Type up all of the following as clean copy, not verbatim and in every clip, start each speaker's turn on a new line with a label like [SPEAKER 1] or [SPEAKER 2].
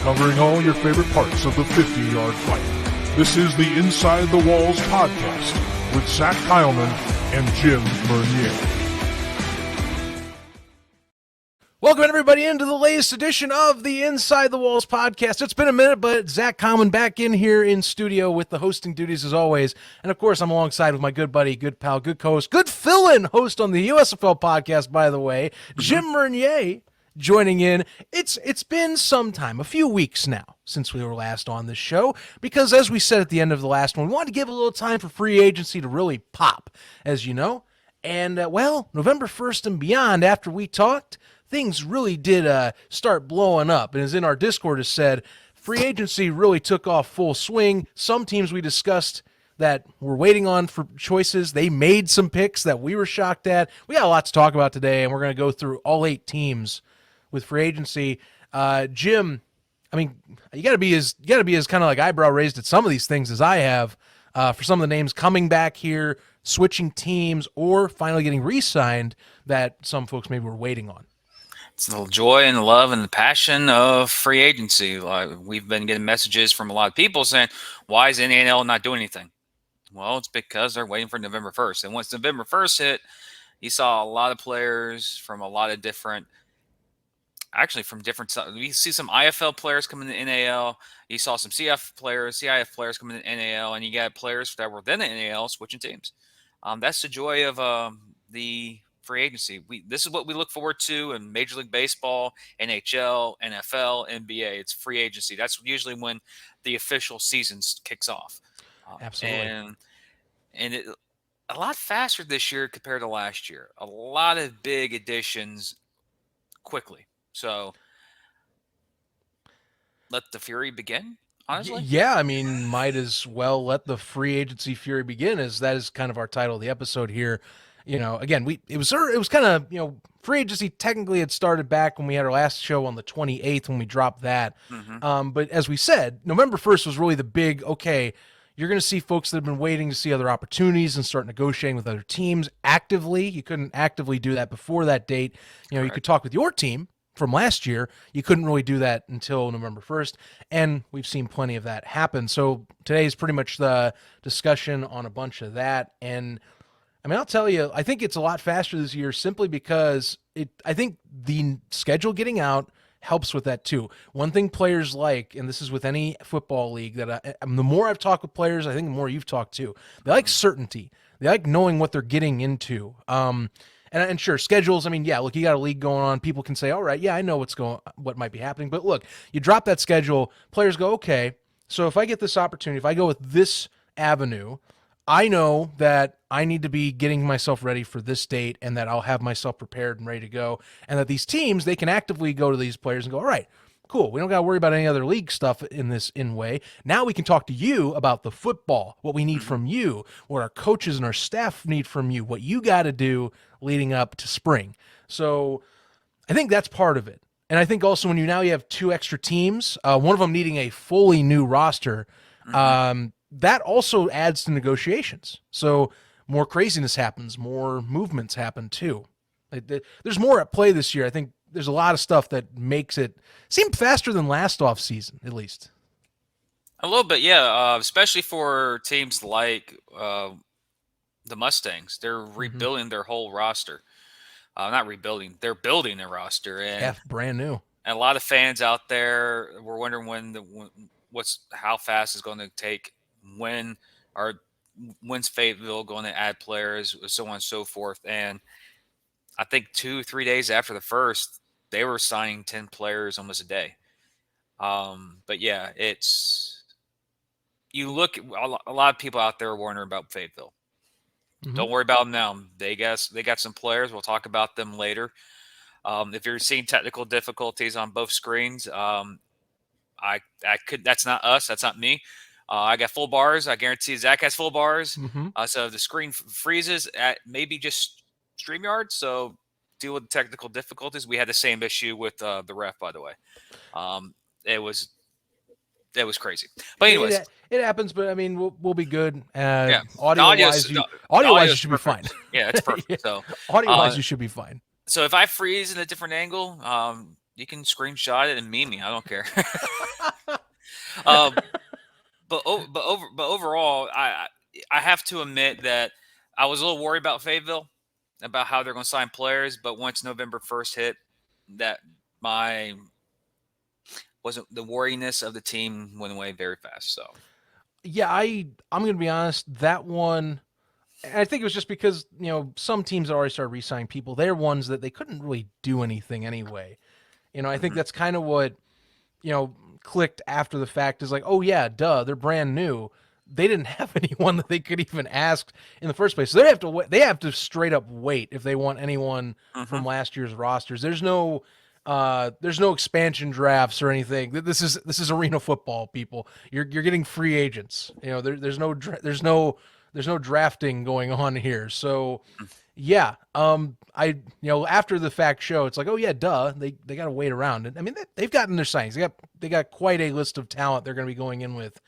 [SPEAKER 1] covering all your favorite parts of the 50-yard fight. This is the Inside the Walls podcast with Zach Kyleman and Jim Bernier.
[SPEAKER 2] Welcome, everybody, into the latest edition of the Inside the Walls podcast. It's been a minute, but Zach Kyleman back in here in studio with the hosting duties as always. And, of course, I'm alongside with my good buddy, good pal, good co-host, good fill-in host on the USFL podcast, by the way, Jim Bernier, joining in. It's been some time, a few weeks now, since we were last on this show, because as we said at the end of the last one, we wanted to give a little time for free agency to really pop, as you know. And, November 1st and beyond, after we talked, things really did start blowing up. And as in our Discord has said, free agency really took off full swing. Some teams we discussed that were waiting on for choices, they made some picks that we were shocked at. We got a lot to talk about today, and we're going to go through all 8 teams with free agency. Jim, I mean, you got to be as kind of like eyebrow raised at some of these things as I have for some of the names coming back here, switching teams, or finally getting re-signed that some folks maybe were waiting on.
[SPEAKER 3] It's the joy and the love and the passion of free agency. We've been getting messages from a lot of people saying, why is NAL not doing anything? Well, it's because they're waiting for November 1st. And once November 1st hit, you saw a lot of players from a lot of different we see some IFL players coming to NAL. You saw some CIF players coming to NAL, and you got players that were then in NAL switching teams. That's the joy of the free agency. This is what we look forward to in Major League Baseball, NHL, NFL, NBA. It's free agency. That's usually when the official season kicks off.
[SPEAKER 2] Absolutely.
[SPEAKER 3] And it, a lot faster this year compared to last year. A lot of big additions quickly. So let the fury begin, honestly.
[SPEAKER 2] Yeah, I mean, might as well let the free agency fury begin, as that is kind of our title of the episode here. You know, again, it was kind of, free agency technically had started back when we had our last show on the 28th when we dropped that.
[SPEAKER 3] Mm-hmm.
[SPEAKER 2] But as we said, November 1st was really the big, okay, you're going to see folks that have been waiting to see other opportunities and start negotiating with other teams actively. You couldn't actively do that before that date. You could talk with your team from last year. You couldn't really do that until November 1st, and we've seen plenty of that happen. So today is pretty much the discussion on a bunch of that. And I mean, I'll tell you, I think it's a lot faster this year simply because I think the schedule getting out helps with that too. One thing players like, and this is with any football league, that the more I've talked with players, I think the more you've talked too. They like certainty. They like knowing what they're getting into. And sure, schedules, I mean, yeah, look, you got a league going on. People can say, all right, yeah, I know what might be happening. But look, you drop that schedule, players go, okay, so if I get this opportunity, if I go with this avenue, I know that I need to be getting myself ready for this date and that I'll have myself prepared and ready to go. And that these teams, they can actively go to these players and go, all right, cool. We don't got to worry about any other league stuff in way. Now we can talk to you about the football, what we need from you, what our coaches and our staff need from you, what you got to do leading up to spring. So I think that's part of it. And I think also when you have 2 extra teams, one of them needing a fully new roster, that also adds to negotiations. So more craziness happens, more movements happen too. There's more at play this year. I think there's a lot of stuff that makes it seem faster than last off season, at least.
[SPEAKER 3] A little bit, yeah. Especially for teams like the Mustangs. They're rebuilding their whole roster. Not rebuilding, they're building their roster. And
[SPEAKER 2] brand new.
[SPEAKER 3] And a lot of fans out there were wondering how fast it's going to take. When's Fayetteville going to add players, so on and so forth. And I think 2-3 days after the first, they were signing 10 players almost a day. But yeah, a lot of people out there are wondering about Fayetteville. Mm-hmm. Don't worry about them now. They got some players. We'll talk about them later. If you're seeing technical difficulties on both screens, that's not us. That's not me. I got full bars. I guarantee Zach has full bars.
[SPEAKER 2] Mm-hmm.
[SPEAKER 3] So if the screen freezes at maybe just StreamYard, so deal with the technical difficulties. We had the same issue with the ref, by the way. It was crazy. But anyways,
[SPEAKER 2] it happens. But I mean, we'll be good.
[SPEAKER 3] Yeah.
[SPEAKER 2] Audio-wise, you should be fine.
[SPEAKER 3] Yeah, it's perfect.
[SPEAKER 2] Yeah.
[SPEAKER 3] So
[SPEAKER 2] audio-wise, you should be fine.
[SPEAKER 3] So if I freeze in a different angle, you can screenshot it and meme me. I don't care. Um, but overall, I have to admit that I was a little worried about Fayetteville, about how they're going to sign players. But once November 1st hit, that my wasn't the worriness of the team went away very fast. So
[SPEAKER 2] Yeah, I'm going to be honest. That one, I think it was just because some teams already started re-signing people. They're ones that they couldn't really do anything anyway. I think that's kind of what clicked after the fact is like, oh yeah, duh, they're brand new. They didn't have anyone that they could even ask in the first place. So they have to straight up wait if they want anyone from last year's rosters. There's no expansion drafts or anything. This is arena football, people. You're getting free agents. There's no drafting going on here. So yeah, after the fact show, it's like, oh yeah, duh, they got to wait around. And I mean, they've gotten their signings. They got quite a list of talent they're going to be going in with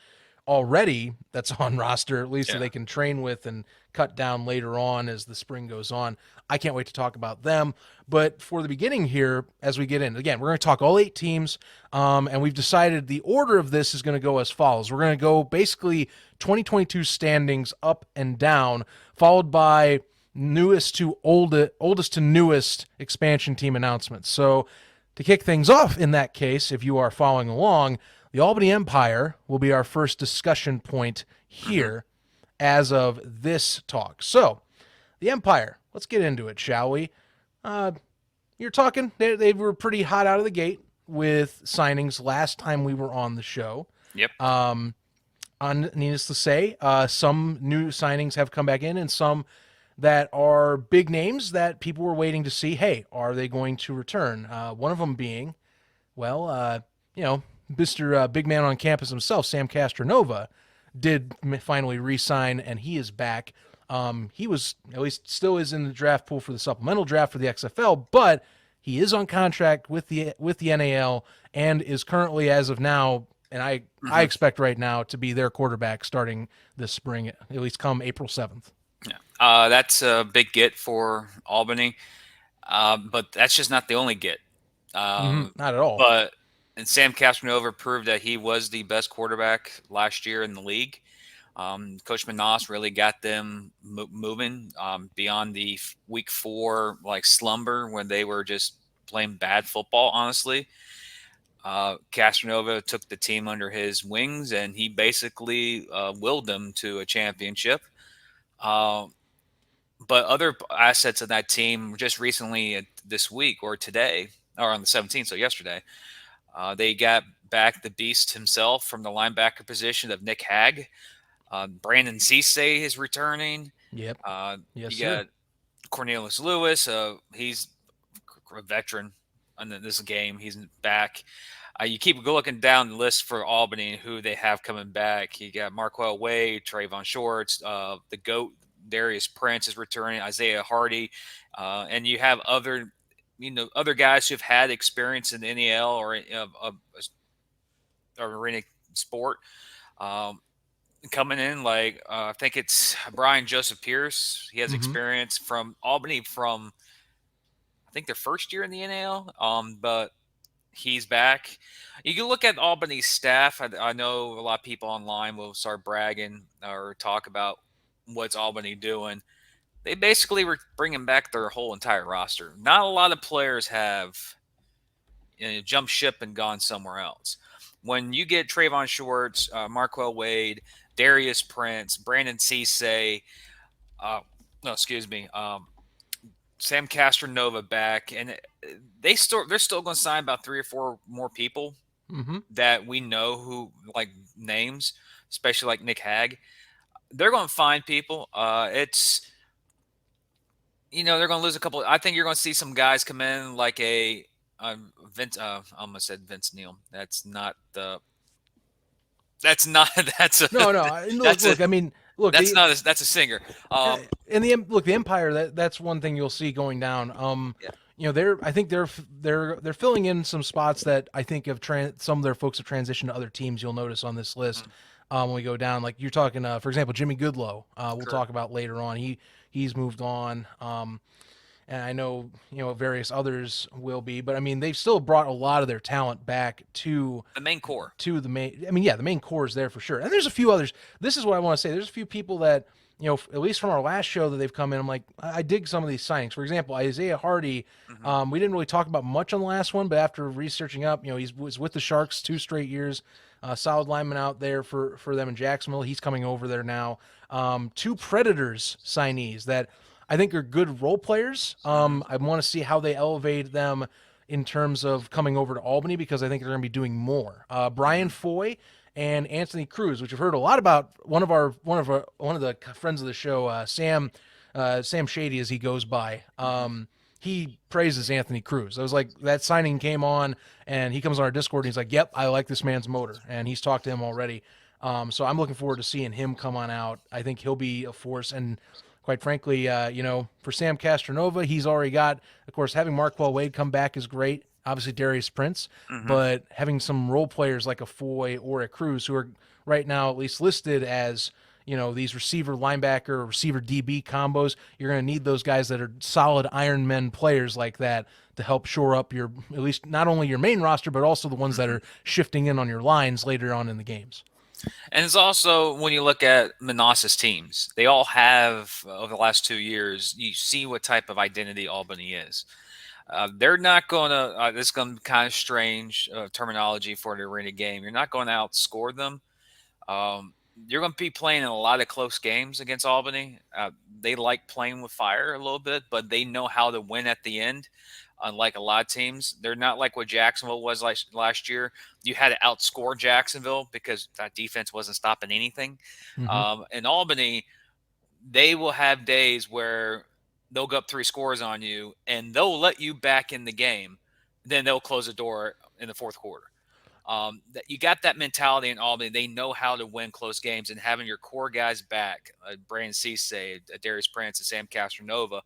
[SPEAKER 2] already that's on roster, at least so they can train with and cut down later on as the spring goes on. I can't wait to talk about them. But for the beginning here, as we get in, again, we're going to talk all 8 teams, and we've decided the order of this is going to go as follows. We're going to go basically 2022 standings up and down, followed by oldest to newest expansion team announcements. So to kick things off in that case, if you are following along, the Albany Empire will be our first discussion point here as of this talk. So the Empire, let's get into it, shall we? You're talking, they were pretty hot out of the gate with signings last time we were on the show.
[SPEAKER 3] Yep.
[SPEAKER 2] Needless to say, some new signings have come back in and some that are big names that people were waiting to see, hey, are they going to return? One of them being, Mr. Big Man on campus himself, Sam Castronova, did finally re-sign, and he is back. He was, at least still is in the draft pool for the supplemental draft for the XFL, but he is on contract with the NAL and is currently, as of now, and I expect right now, to be their quarterback starting this spring, at least come April 7th.
[SPEAKER 3] Yeah. That's a big get for Albany, but that's just not the only get.
[SPEAKER 2] Not at all.
[SPEAKER 3] And Sam Castronova proved that he was the best quarterback last year in the league. Coach Manas really got them moving beyond the week 4 slumber when they were just playing bad football. Honestly, Castronova took the team under his wings and he basically willed them to a championship. But other assets of that team just recently this week or today or on the 17th, so yesterday. They got back the beast himself from the linebacker position of Nick Hagg. Brandon Cisse is returning.
[SPEAKER 2] Yep.
[SPEAKER 3] You got Cornelius Lewis. He's a veteran in this game. He's back. You keep looking down the list for Albany and who they have coming back. You got Marquell Wade, Trayvon Shorts, the GOAT, Darius Prince is returning, Isaiah Hardy, and you have other guys who've had experience in the NEL or arena sport coming in. I think it's Brian Joseph Pierce. He has experience from Albany from, I think, their first year in the NAL, but he's back. You can look at Albany's staff. I know a lot of people online will start bragging or talk about what's Albany doing. They basically were bringing back their whole entire roster. Not a lot of players have jumped ship and gone somewhere else. When you get Trayvon Shorts, Marquell Wade, Darius Prince, Brandon Cisse, Sam Castronova back, and they're still going to sign about 3 or 4 more people that we know who names, especially like Nick Hagg. They're going to find people. They're going to lose a couple. I think you're going to see some guys come in like a Vince. I almost said Vince Neil. That's not the. That's not. That's a,
[SPEAKER 2] no. That's
[SPEAKER 3] a singer.
[SPEAKER 2] And the Empire. That's one thing you'll see going down. I think they're filling in some spots that I think some of their folks have transitioned to other teams. You'll notice on this list when we go down. Like you're talking, for example, Jimmy Goodlow. We'll talk about later on. He's moved on. and I know various others will be, but I mean they've still brought a lot of their talent back to
[SPEAKER 3] The main core.
[SPEAKER 2] the main. I mean, yeah, the main core is there for sure, and there's a few others. This is what I want to say. There's a few people that at least from our last show that they've come in. I'm like, I dig some of these signings. For example, Isaiah Hardy. We didn't really talk about much on the last one, but after researching up, he was with the Sharks 2 straight years. Solid lineman out there for them in Jacksonville. He's coming over there now. 2 Predators signees that I think are good role players. I want to see how they elevate them in terms of coming over to Albany, because I think they're going to be doing more. Brian Foy and Anthony Cruz, which I've heard a lot about. One of the friends of the show, Sam Shady, as he goes by. He praises Anthony Cruz. I was like, that signing came on, and he comes on our Discord, and he's like, "Yep, I like this man's motor," and he's talked to him already. So I'm looking forward to seeing him come on out. I think he'll be a force, and quite frankly, for Sam Castronova, he's already got, of course, having Markwell Wade come back is great. Obviously, Darius Prince, but having some role players like a Foy or a Cruz, who are right now at least listed as these receiver linebacker, receiver DB combos, you're going to need those guys that are solid Iron Men players like that to help shore up your, at least not only your main roster, but also the ones that are shifting in on your lines later on in the games.
[SPEAKER 3] And it's also, when you look at Manassas teams, they all have, over the last 2 years, you see what type of identity Albany is. They're not going to, this is going to be kind of strange terminology for an arena game. You're not going to outscore them. You're going to be playing in a lot of close games against Albany. They like playing with fire a little bit, but they know how to win at the end. Unlike a lot of teams, they're not like what Jacksonville was like last year. You had to outscore Jacksonville because that defense wasn't stopping anything. In Albany, they will have days where they'll go up 3 scores on you, and they'll let you back in the game. Then they'll close the door in the fourth quarter. That you got that mentality in Albany. They know how to win close games, and having your core guys back, Brandon Cisse, Darius Prince, and Sam Castronova,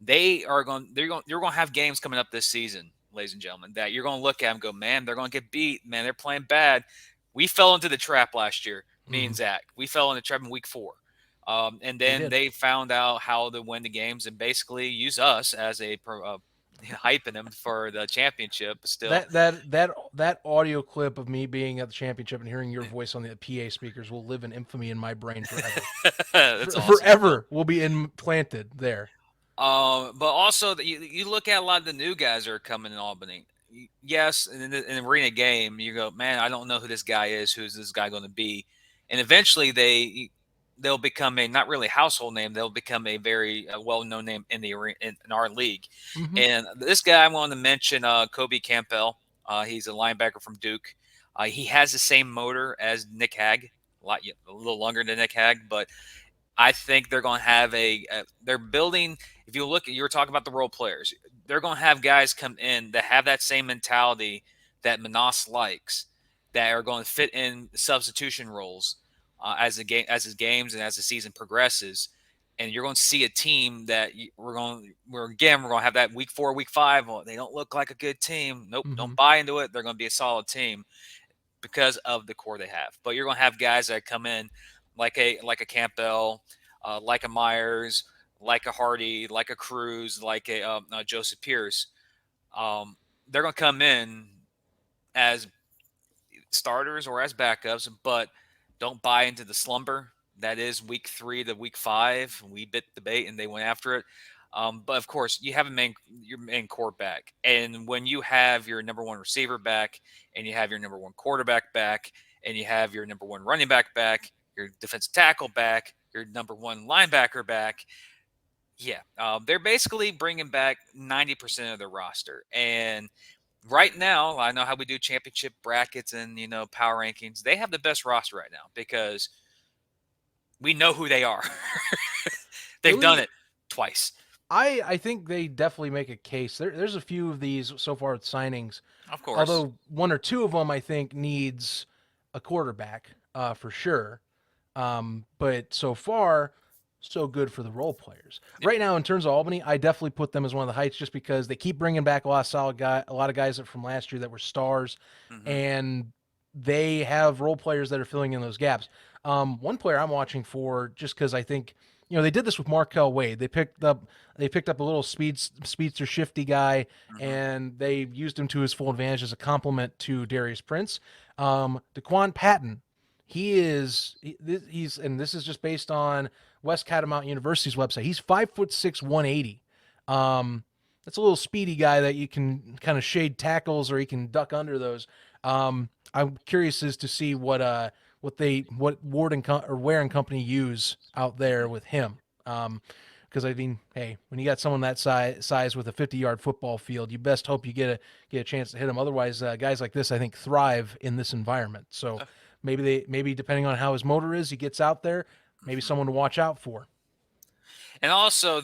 [SPEAKER 3] you're going to have games coming up this season, ladies and gentlemen, that you're going to look at and go, man, they're going to get beat. Man, they're playing bad. We fell into the trap last year, me and Zach. We fell in the trap in week 4. And then they found out how to win the games and basically use us as a hyping them for the championship. Still,
[SPEAKER 2] that audio clip of me being at the championship and hearing your voice on the PA speakers will live in infamy in my brain forever.
[SPEAKER 3] Awesome.
[SPEAKER 2] Forever will be implanted there.
[SPEAKER 3] But also, you look at a lot of the new guys that are coming in Albany. Yes, in an arena game, you go, man, I don't know who this guy is. Who's this guy going to be? And eventually, they'll become a not really household name. They'll become a very well-known name in the arena, in our league. And this guy I want to mention, Kobe Campbell. He's a linebacker from Duke. He has the same motor as Nick Hag, a little longer than Nick Hag, but I think they're going to have they're building. If you look, you were talking about the role players. They're going to have guys come in that have that same mentality that Manassas likes, that are going to fit in substitution roles as his games and as the season progresses. And you're going to see a team that we're going to have that week 4, week 5. Well, they don't look like a good team. Nope, don't buy into it. They're going to be a solid team because of the core they have. But you're going to have guys that come in like a Campbell, like a Myers, like a Hardy, like a Cruz, like a Joseph Pierce. They're going to come in as starters or as backups, but don't buy into the slumber that is week 3 to week 5. We bit the bait and they went after it. But of course, you have your main core back, and when you have your number 1 receiver back, and you have your number 1 quarterback back, and you have your number 1 running back back, your defensive tackle back, your number 1 linebacker back. Yeah, they're basically bringing back 90% of their roster. And right now, I know how we do championship brackets and, power rankings. They have the best roster right now because we know who they are. They've done it twice.
[SPEAKER 2] I think they definitely make a case. There's a few of these so far with signings.
[SPEAKER 3] Of course.
[SPEAKER 2] Although 1 or 2 of them, I think, needs a quarterback for sure. But so far, so good for the role players. Yep. Right now, in terms of Albany, I definitely put them as one of the heights just because they keep bringing back a lot of guys from last year that were stars, and they have role players that are filling in those gaps. One player I'm watching for, just because I think they did this with Markel Wade. They picked up a little speedster shifty guy, and they used him to his full advantage as a complement to Darius Prince. DeQuan Patton, he's and this is just based on West Catamount University's website. He's 5'6", 180. That's a little speedy guy that you can kind of shade tackles or he can duck under those. I'm curious as to see what Ward and Ware and company use out there with him. Because I mean, hey, when you got someone that size with a 50-yard football field, you best hope you get a chance to hit him. Otherwise, guys like this, I think, thrive in this environment. So maybe depending on how his motor is, he gets out there. Maybe someone to watch out for.
[SPEAKER 3] And also,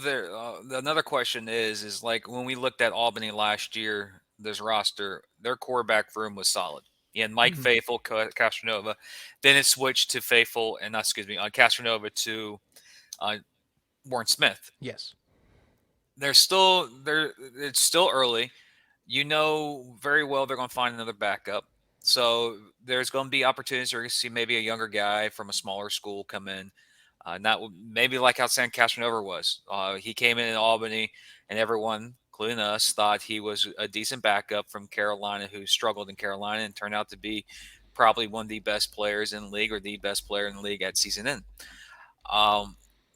[SPEAKER 3] another question is like when we looked at Albany last year, this roster, their quarterback room was solid. You had Mike Fayetteville, Castronova. Then it switched to Fayetteville, and Castronova to Warren Smith.
[SPEAKER 2] Yes.
[SPEAKER 3] It's still early. You know very well they're going to find another backup. So there's going to be opportunities where you see maybe a younger guy from a smaller school come in. Not maybe like how San Castronova was. He came in Albany, and everyone, including us, thought he was a decent backup from Carolina who struggled in Carolina and turned out to be probably one of the best players in the league or the best player in the league at season end.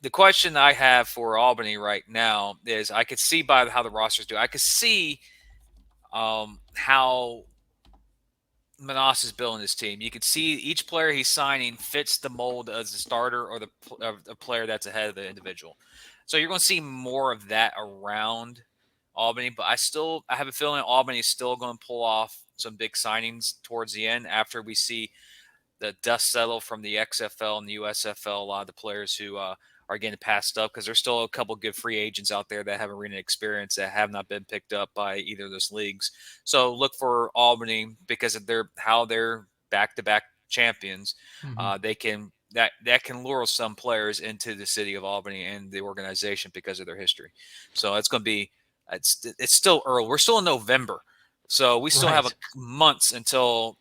[SPEAKER 3] The question I have for Albany right now is I could see by how the rosters do. I could see how Manas is building his team. You can see each player he's signing fits the mold as a starter or the player that's ahead of the individual. So you're going to see more of that around Albany, but I have a feeling Albany is still going to pull off some big signings towards the end after we see the dust settle from the XFL and the USFL. A lot of the players who are getting passed up because there's still a couple good free agents out there that have arena experience that have not been picked up by either of those leagues. So look for Albany because of how they're back-to-back champions. They can that can lure some players into the city of Albany and the organization because of their history. So it's going to be it's still early. We're still in November, so we still have months until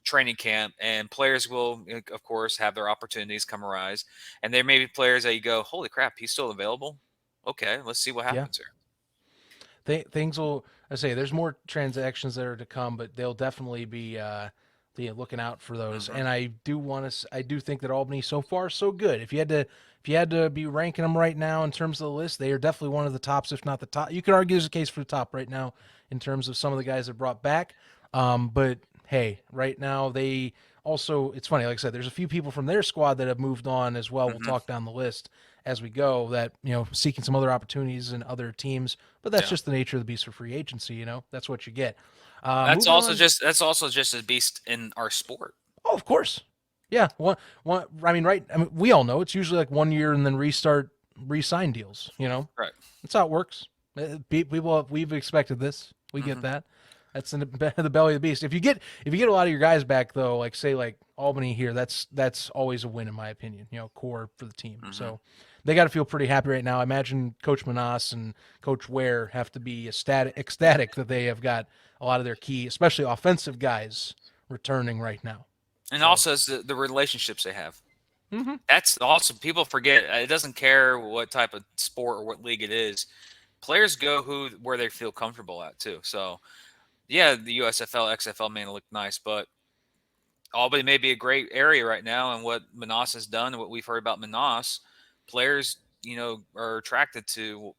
[SPEAKER 3] training camp, and players will, of course, have their opportunities come arise. And there may be players that you go, holy crap, he's still available. Okay, let's see what happens here.
[SPEAKER 2] Things will. I say there's more transactions that are to come, but they'll definitely be looking out for those. And I do think that Albany so far so good. If you had to be ranking them right now in terms of the list, they are definitely one of the tops, if not the top. You could argue there's a case for the top right now in terms of some of the guys that brought back. But hey, right now they also, it's funny, like I said, there's a few people from their squad that have moved on as well. We'll talk down the list as we go that, seeking some other opportunities in other teams, but that's just the nature of the beast for free agency. That's what you get.
[SPEAKER 3] That's also just a beast in our sport.
[SPEAKER 2] Oh, of course. Yeah. We all know it's usually like 1 year and then re-sign deals,
[SPEAKER 3] Right.
[SPEAKER 2] That's how it works. We've expected this. We get that. That's in the belly of the beast. If you get a lot of your guys back though, like say like Albany here, that's always a win in my opinion. Core for the team. So they got to feel pretty happy right now. I imagine Coach Manas and Coach Ware have to be ecstatic that they have got a lot of their key, especially offensive guys, returning right now.
[SPEAKER 3] And also the relationships they have. That's also, people forget, it doesn't care what type of sport or what league it is. Players go where they feel comfortable at too. So yeah, the USFL, XFL may look nice, but Albany may be a great area right now. And what Manas has done, and what we've heard about Manas, players, are attracted to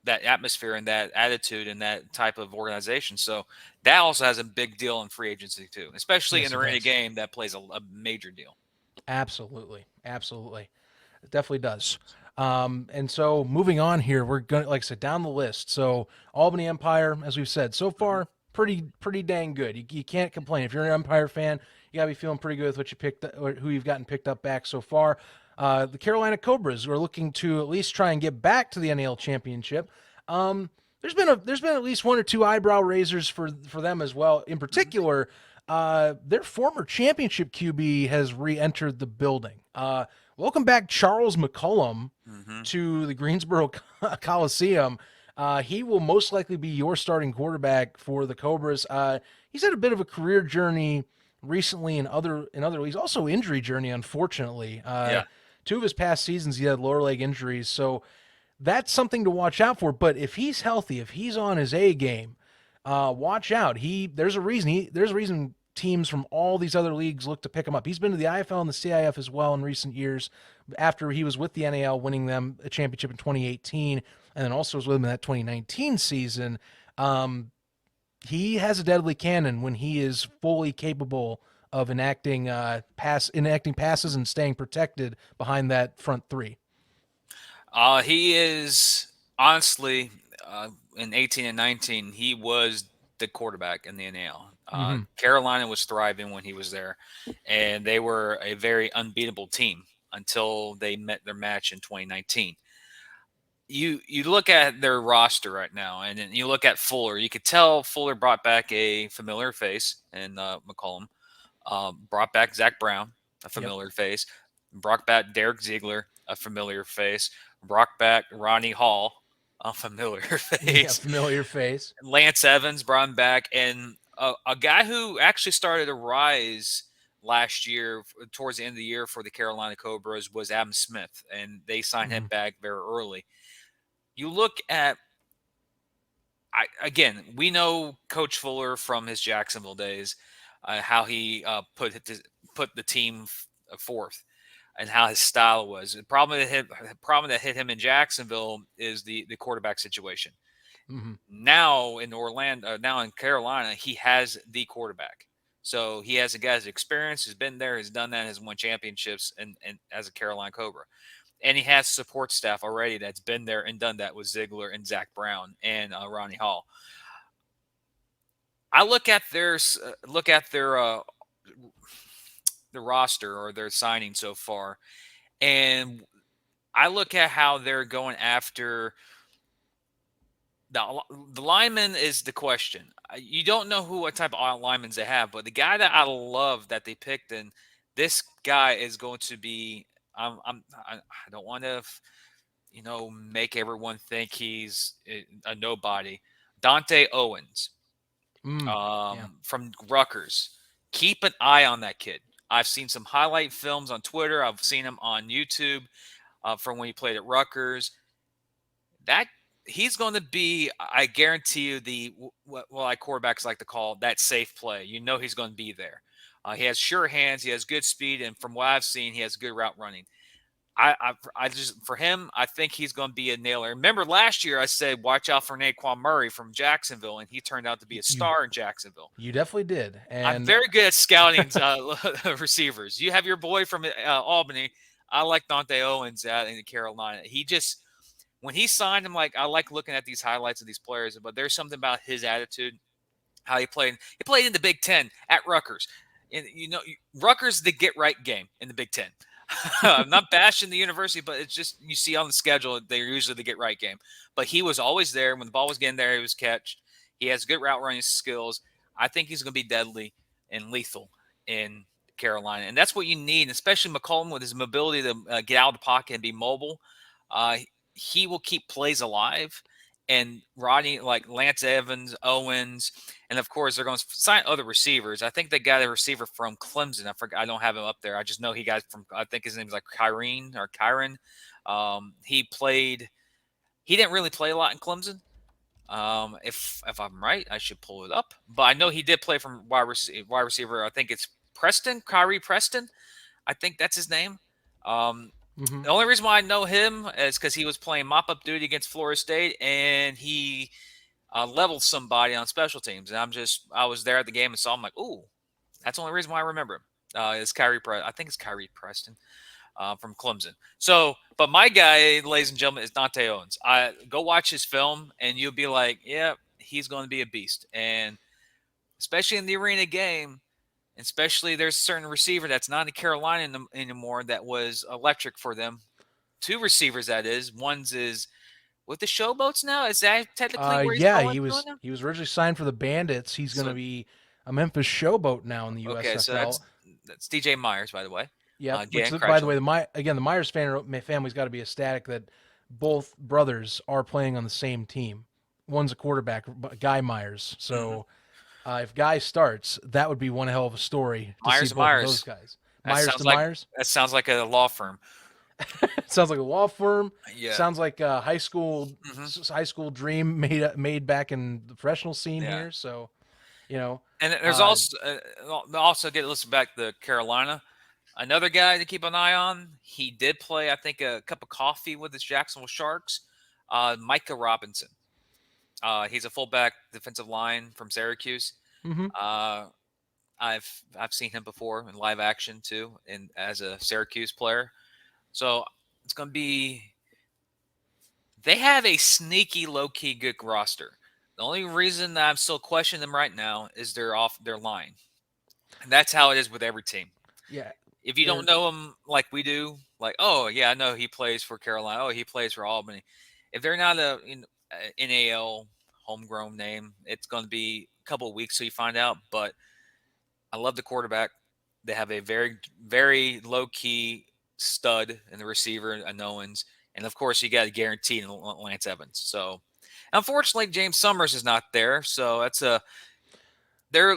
[SPEAKER 3] that atmosphere and that attitude and that type of organization. So that also has a big deal in free agency too, especially in the arena game that plays a major deal.
[SPEAKER 2] Absolutely. It definitely does. And so moving on here, we're going to, like I said, down the list. So Albany Empire, as we've said, so far, pretty dang good. You can't complain. If you're an Empire fan, you gotta be feeling pretty good with what you picked or who you've gotten picked up back so far. The Carolina Cobras are looking to at least try and get back to the NAL championship. There's been at least one or two eyebrow raisers for them as well. In particular, their former championship QB has re-entered the building. Welcome back, Charles McCollum, to the Greensboro Coliseum. He will most likely be your starting quarterback for the Cobras. He's had a bit of a career journey recently in other leagues, also injury journey, unfortunately. 2 of his past seasons, he had lower leg injuries. So that's something to watch out for. But if he's healthy, if he's on his A game, watch out. There's a reason teams from all these other leagues look to pick him up. He's been to the IFL and the CIF as well in recent years. After he was with the NAL, winning them a championship in 2018, and then also was with them in that 2019 season. He has a deadly cannon when he is fully capable of enacting passes and staying protected behind that front three.
[SPEAKER 3] He is honestly in 18 and 19. He was the quarterback in the NAL. Carolina was thriving when he was there, and they were a very unbeatable team until they met their match in 2019. You look at their roster right now, and then you look at Fuller. You could tell Fuller brought back a familiar face in McCollum. Brought back Zach Brown, a familiar face. Brought back Derek Ziegler, a familiar face. Brought back Ronnie Hall, a familiar face.
[SPEAKER 2] Familiar face.
[SPEAKER 3] Lance Evans brought him back, and a guy who actually started to rise last year, towards the end of the year for the Carolina Cobras, was Adam Smith, and they signed him back very early. You look at, we know Coach Fuller from his Jacksonville days, how he put the team forth, and how his style was. The problem that hit him in Jacksonville is the quarterback situation. Now in Carolina, he has the quarterback. So he has a guy who's experienced, has been there, has done that, has won championships, and as a Carolina Cobra. And he has support staff already that's been there and done that with Ziegler and Zach Brown and Ronnie Hall. I look at their the roster or their signing so far, and I look at how they're going after the lineman is the question. You don't know what type of linemen they have, but the guy that I love that they picked, and this guy is going to be. I don't want to, make everyone think he's a nobody. Dante Owens, from Rutgers. Keep an eye on that kid. I've seen some highlight films on Twitter. I've seen him on YouTube from when he played at Rutgers. That he's going to be, I guarantee you, what quarterbacks like to call that safe play. He's going to be there. He has sure hands. He has good speed, and from what I've seen, he has good route running. For him, I think he's going to be a nailer. Remember last year I said watch out for Naquan Murray from Jacksonville, and he turned out to be a star in Jacksonville.
[SPEAKER 2] You definitely did. And
[SPEAKER 3] I'm very good at scouting receivers. You have your boy from Albany. I like Dante Owens out in Carolina. When he signed him, I like looking at these highlights of these players, but there's something about his attitude, how he played. He played in the Big Ten at Rutgers. And Rutgers the get right game in the Big Ten. I'm not bashing the university, but it's just you see on the schedule they're usually the get right game. But he was always there when the ball was getting there. He was catched. He has good route running skills. I think he's going to be deadly and lethal in Carolina, and that's what you need, especially McCollum with his mobility to get out of the pocket and be mobile. He will keep plays alive. And Rodney, like Lance Evans, Owens, and of course they're going to sign other receivers. I think they got a receiver from Clemson. I don't have him up there. I just know he got I think his name is like Kyron. He didn't really play a lot in Clemson. If I'm right, I should pull it up. But I know he did play from wide receiver. I think it's Kyrie Preston. I think that's his name. The only reason why I know him is because he was playing mop-up duty against Florida State, and he leveled somebody on special teams. And I was there at the game and saw him like, ooh, that's the only reason why I remember him. Is I think it's Kyrie Preston from Clemson. So, but my guy, ladies and gentlemen, is Dante Owens. Go watch his film, and you'll be like, yeah, he's going to be a beast. And especially in the arena game, especially there's a certain receiver that's not in Carolina anymore that was electric for them. 2 receivers, that is. One's is with the Showboats now. Is that technically where he's going?
[SPEAKER 2] He was originally signed for the Bandits. He's going to be a Memphis Showboat now in the USFL. Okay,
[SPEAKER 3] so that's DJ Myers, by the way.
[SPEAKER 2] Yeah. By the way, the Myers family's got to be ecstatic that both brothers are playing on the same team. One's a quarterback, Guy Myers. So. If Guy starts, that would be one hell of a story to see both of those guys. Myers to Myers?
[SPEAKER 3] That sounds like a law firm.
[SPEAKER 2] Sounds like a law firm.
[SPEAKER 3] Yeah.
[SPEAKER 2] Sounds like a
[SPEAKER 3] Hmm.
[SPEAKER 2] high school dream made back in the professional scene
[SPEAKER 3] Yeah.
[SPEAKER 2] here. So you know,
[SPEAKER 3] And there's
[SPEAKER 2] uh,
[SPEAKER 3] also get listen back to Carolina. Another guy to keep an eye on. He did play, I think, a cup of coffee with his Jacksonville Sharks. Micah Robinson. He's a fullback defensive line from Syracuse.
[SPEAKER 2] hmm
[SPEAKER 3] Uh, I've seen him before in live action too, and as a Syracuse player. So it's going to be. They have a sneaky, low key good roster. The only reason that I'm still questioning them right now is they're off their line, and that's how it is with every team.
[SPEAKER 2] yeah,
[SPEAKER 3] If you don't
[SPEAKER 2] they're
[SPEAKER 3] know them like we do, like, oh yeah, I know he plays for Carolina. Oh, he plays for Albany. If they're not a NAL homegrown name, it's going to be a couple of weeks till you find out. But I love the quarterback. They have a very, very low key stud in the receiver, and Owens, and of course you got a guaranteed in Lance Evans. So unfortunately, James Summers is not there. So that's a there.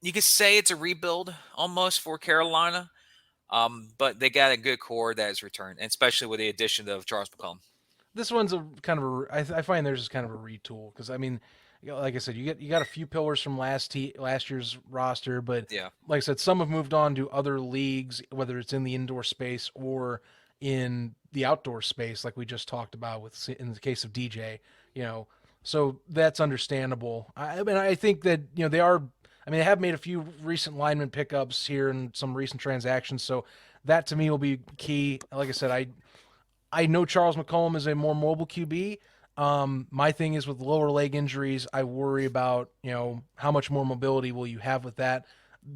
[SPEAKER 3] You could say it's a rebuild almost for Carolina. But they got a good core that has returned, and especially with the addition of Charles McCollum.
[SPEAKER 2] this one's a kind of a. I find theirs is kind of a retool because I mean, like I said, you got a few pillars from last year's roster, but
[SPEAKER 3] Yeah.
[SPEAKER 2] like I said, some have moved on to other leagues, whether it's in the indoor space or in the outdoor space, like we just talked about with in the case of DJ. You know, so that's understandable. I mean, I think that they are. I mean, they have made a few recent lineman pickups here and some recent transactions, so that to me will be key. Like I said, I know Charles McCollum is a more mobile QB. My thing is with lower leg injuries, I worry about how much more mobility will you have with that.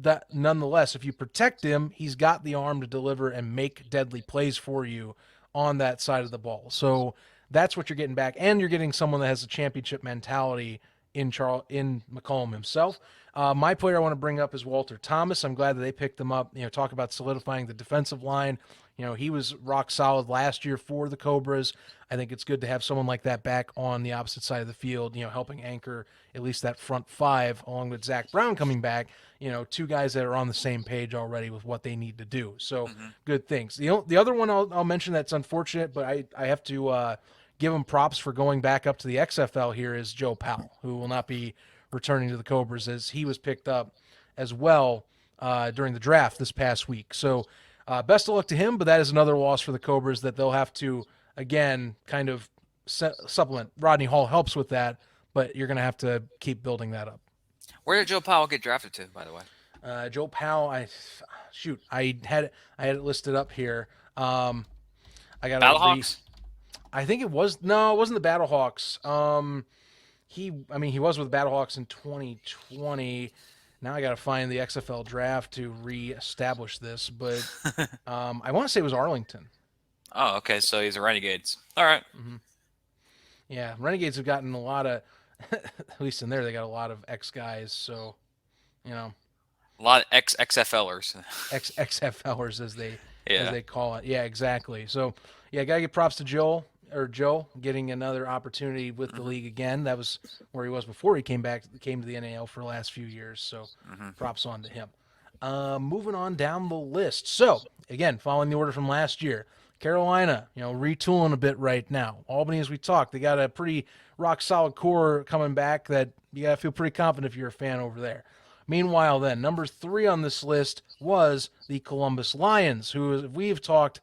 [SPEAKER 2] That nonetheless, if you protect him, he's got the arm to deliver and make deadly plays for you on that side of the ball. So that's what you're getting back, and you're getting someone that has a championship mentality in McCollum himself. My player I want to bring up is Walter Thomas. I'm glad that they picked him up. Talk about solidifying the defensive line. He was rock solid last year for the Cobras. I think it's good to have someone like that back on the opposite side of the field, helping anchor at least that front five, along with Zach Brown coming back, two guys that are on the same page already with what they need to do. So
[SPEAKER 3] Hmm.
[SPEAKER 2] good things. The other one I'll mention that's unfortunate, but I have to give him props for going back up to the XFL here is Joe Powell, who will not be returning to the Cobras as he was picked up as well during the draft this past week. So best of luck to him, but that is another loss for the Cobras that they'll have to, again, kind of supplement. Rodney Hall helps with that, but you're going to have to keep building that up.
[SPEAKER 3] Where did Joe Powell get drafted to, by the way?
[SPEAKER 2] Joe Powell, I had it listed up here. I got to
[SPEAKER 3] Battlehawks?
[SPEAKER 2] I think it was no, it wasn't the Battlehawks. He was with the Battlehawks in 2020. Now I got to find the XFL draft to reestablish this, but I want to say it was Arlington.
[SPEAKER 3] Oh, okay. So he's a Renegades. All right.
[SPEAKER 2] Mm-hmm. Yeah, Renegades have gotten a lot of, at least in there, they got a lot of ex guys. So,
[SPEAKER 3] A lot of XFLers.
[SPEAKER 2] ex XFLers as
[SPEAKER 3] Yeah.
[SPEAKER 2] they call it. Yeah, exactly. So, yeah, gotta give props to Joe getting another opportunity with the
[SPEAKER 3] Hmm.
[SPEAKER 2] league again. That was where he was before he came to the NAL for the last few years. So,
[SPEAKER 3] Hmm.
[SPEAKER 2] props on to him. Moving on down the list. So, again, following the order from last year, Carolina, retooling a bit right now. Albany, as we talked, they got a pretty rock solid core coming back that you got to feel pretty confident if you're a fan over there. Meanwhile, then, number 3 on this list was the Columbus Lions, who we've talked,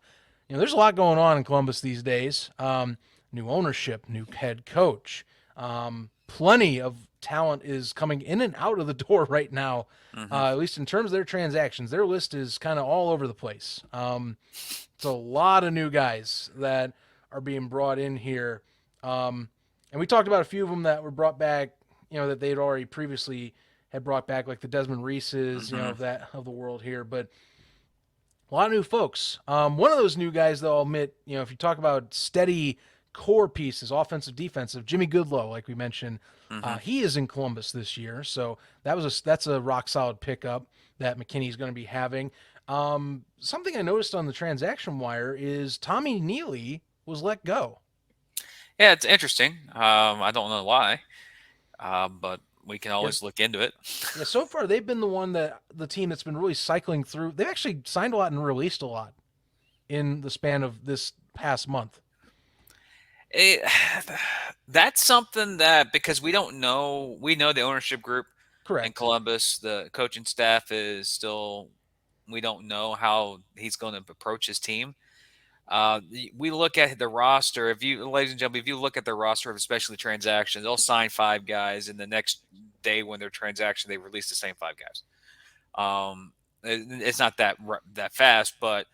[SPEAKER 2] there's a lot going on in Columbus these days. New ownership, new head coach. Plenty of talent is coming in and out of the door right now,
[SPEAKER 3] Hmm.
[SPEAKER 2] at least in terms of their transactions. Their list is kind of all over the place. It's a lot of new guys that are being brought in here. And we talked about a few of them that were brought back, that they'd already previously had brought back, like the Desmond Reeses,
[SPEAKER 3] Hmm.
[SPEAKER 2] of the world here. But a lot of new folks. One of those new guys, though, I'll admit, if you talk about steady core pieces, offensive, defensive, Jimmy Goodlow, like we mentioned,
[SPEAKER 3] Hmm.
[SPEAKER 2] he is in Columbus this year, so that's a rock solid pickup that McKinney's going to be having. Something I noticed on the transaction wire is Tommy Neely was let go.
[SPEAKER 3] Yeah, it's interesting. I don't know why, but we can
[SPEAKER 2] Yeah,
[SPEAKER 3] always look into it.
[SPEAKER 2] yeah. So far, they've been the team that's been really cycling through. They've actually signed a lot and released a lot. in the span of this past month.
[SPEAKER 3] It, that's something that because we don't know, we know the ownership group in
[SPEAKER 2] Correct.
[SPEAKER 3] Columbus, the coaching staff is still, we don't know how he's going to approach his team. We look at the roster. If you, ladies and gentlemen, if you look at the roster of especially transactions, they'll sign 5 guys, and the next day when their transaction, they release the same 5 guys. It's not that fast, but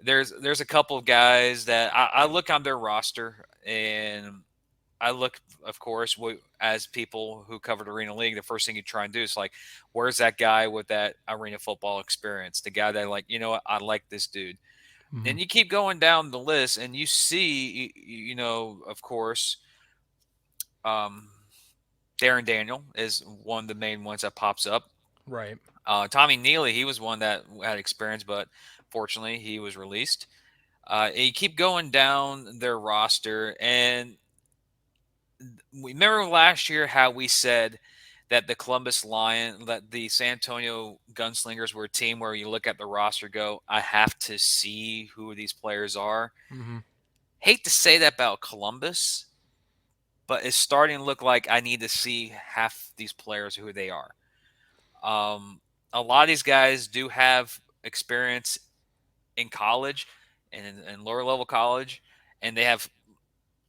[SPEAKER 3] there's a couple of guys that I look on their roster, and I look, of course, as people who covered Arena League, the first thing you try and do is like, where's that guy with that arena football experience? The guy that like, you know what, I like this dude.
[SPEAKER 2] Mm-hmm.
[SPEAKER 3] And you keep going down the list, and you see, of course, um, Darren Daniel is one of the main ones that pops up.
[SPEAKER 2] Right.
[SPEAKER 3] Tommy Neely, he was one that had experience, but fortunately, he was released. And you keep going down their roster, and we remember last year how we said that that the San Antonio Gunslingers were a team where you look at the roster, go, I have to see who these players are.
[SPEAKER 2] Mm-hmm.
[SPEAKER 3] Hate to say that about Columbus, but it's starting to look like I need to see half these players who they are. A lot of these guys do have experience in college and in lower level college, and they have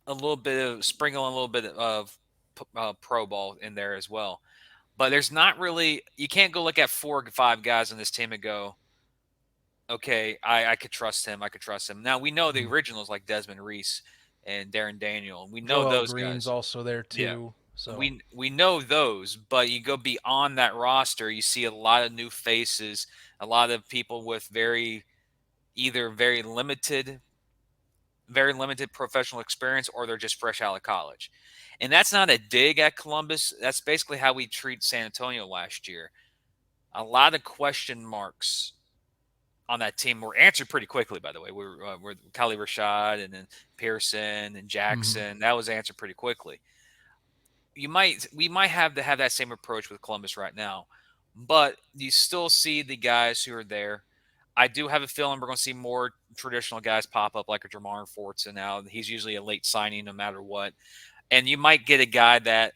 [SPEAKER 3] a little bit of sprinkle, a little bit of pro ball in there as well. But there's not really, you can't go look at 4 or 5 guys on this team and go, okay, I could trust him. I could trust him. Now we know the
[SPEAKER 2] Mm-hmm.
[SPEAKER 3] originals like Desmond Reese and Darren Daniel. We know
[SPEAKER 2] Joel
[SPEAKER 3] those
[SPEAKER 2] Green's
[SPEAKER 3] guys.
[SPEAKER 2] also there
[SPEAKER 3] Yeah.
[SPEAKER 2] too. So
[SPEAKER 3] We know those, but you go beyond that roster, you see a lot of new faces, a lot of people with either very limited professional experience, or they're just fresh out of college. And that's not a dig at Columbus. That's basically how we treat San Antonio last year. A lot of question marks on that team were answered pretty quickly, by the way. We're Kali Rashad and then Pearson and Jackson. That was answered pretty quickly. We might have to have that same approach with Columbus right now, but you still see the guys who are there. I do have a feeling we're going to see more traditional guys pop up, like a Jamar Fortson now. He's usually a late signing no matter what. And you might get a guy that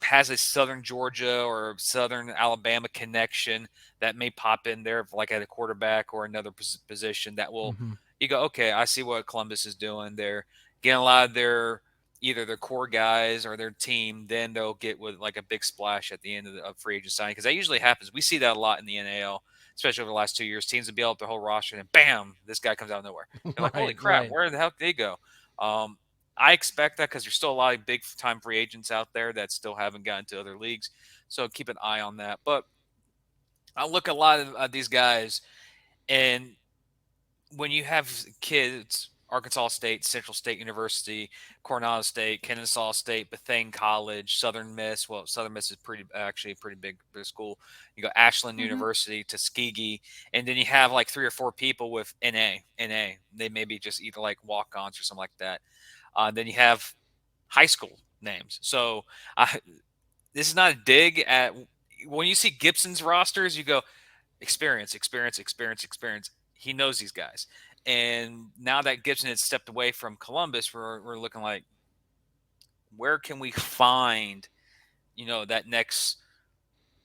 [SPEAKER 3] has a Southern Georgia or Southern Alabama connection that may pop in there, like at a quarterback or another position that will,
[SPEAKER 2] mm-hmm.
[SPEAKER 3] you go, okay, I see what Columbus is doing. They're getting a lot of either their core guys or their team, then they'll get with like a big splash at the end of free agent signing, because that usually happens. We see that a lot in the NAL, especially over the last 2 years. Teams will build up their whole roster, and then bam, this guy comes out of nowhere. They're like, holy crap,
[SPEAKER 2] Right.
[SPEAKER 3] where the hell did they go? I expect that because there's still a lot of big time free agents out there that still haven't gotten to other leagues. So keep an eye on that. But I look at a lot of these guys, and when you have kids, Arkansas State, Central State University, Coronado State, Kennesaw State, Bethune College, Southern Miss. Well, Southern Miss is actually a pretty big school. You go Ashland University, Tuskegee, and then you have like 3 or 4 people with NA. They may be just either like walk-ons or something like that. Then you have high school names. So this is not a dig at when you see Gibson's rosters, you go experience. He knows these guys. And now that Gibson has stepped away from Columbus, we're looking like, where can we find, that next,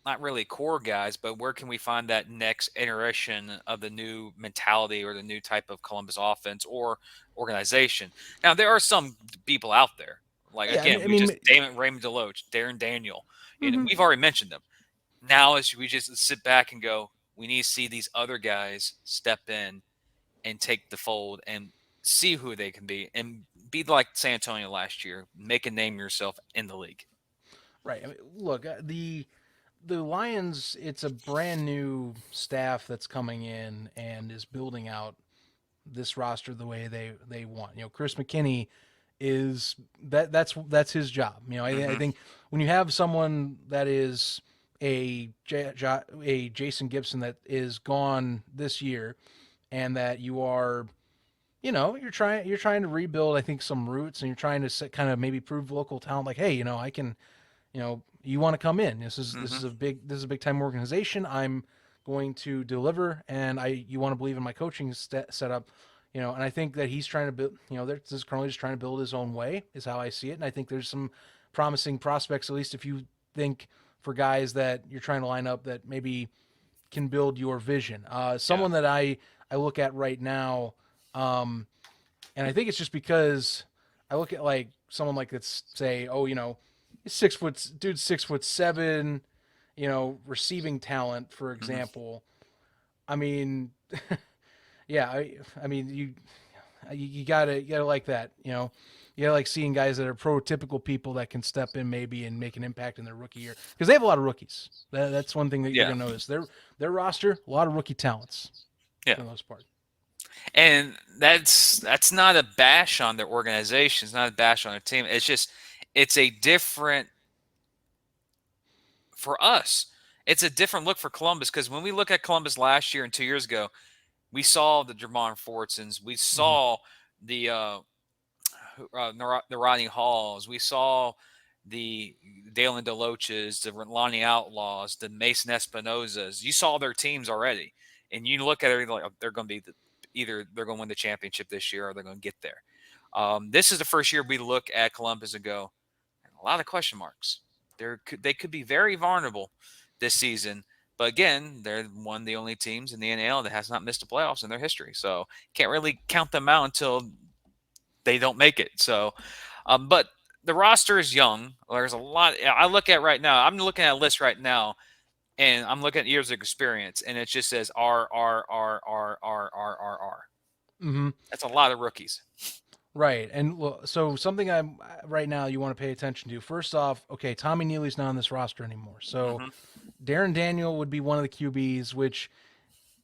[SPEAKER 3] not really core guys, but where can we find that next iteration of the new mentality or the new type of Columbus offense or organization? Now, there are some people out there. Like,
[SPEAKER 2] Yeah,
[SPEAKER 3] again, Raymond Deloach, Darren Daniel,
[SPEAKER 2] mm-hmm.
[SPEAKER 3] we've already mentioned them. Now, as we just sit back and go, we need to see these other guys step in and take the fold and see who they can be and be like San Antonio last year, make a name yourself in the league.
[SPEAKER 2] Right. I mean, look, the Lions, it's a brand new staff that's coming in and is building out this roster the way they want. Chris McKinney is that's his job. I think when you have someone that is a Jason Gibson that is gone this year, and that you are, you're trying to rebuild, I think, some roots, and you're trying to kind of maybe prove local talent, like, hey, I can, you want to come in. This is a big time organization. I'm going to deliver, and you want to believe in my coaching setup. And I think that he's trying to build. This is currently just trying to build his own way, is how I see it. And I think there's some promising prospects, at least if you think for guys that you're trying to line up that maybe can build your vision. Someone that I look at right now, and I think it's just because I look at like someone like let's say, he's 6'7", receiving talent, for example. I mean, yeah, I mean you gotta like that, You gotta like seeing guys that are prototypical people that can step in maybe and make an impact in their rookie year, because they have a lot of rookies. That's one thing that you're gonna notice. Their roster, a lot of rookie talents.
[SPEAKER 3] Yeah,
[SPEAKER 2] for the most part.
[SPEAKER 3] And that's not a bash on their organization. It's not a bash on their team. It's a different, for us, it's a different look for Columbus, because when we look at Columbus last year and 2 years ago, we saw the Jermon Fortsons, we saw the Rodney Halls, we saw the Dalen DeLoaches, the Lonnie Outlaws, the Mason Espinosas. You saw their teams already, and you look at it like they're going to be either they're going to win the championship this year or they're going to get there. This is the first year we look at Columbus and go, a lot of question marks. They could be very vulnerable this season, but again, they're one of the only teams in the NAL that has not missed the playoffs in their history. So can't really count them out until they don't make it. So, but the roster is young. There's a lot. I look at right now. I'm looking at a list right now, and I'm looking at years of experience, and it just says R. That's a lot of rookies.
[SPEAKER 2] Right. And so something I'm right now you want to pay attention to. First off, okay, Tommy Neely's not on this roster anymore. So Darren Daniel would be one of the QBs, which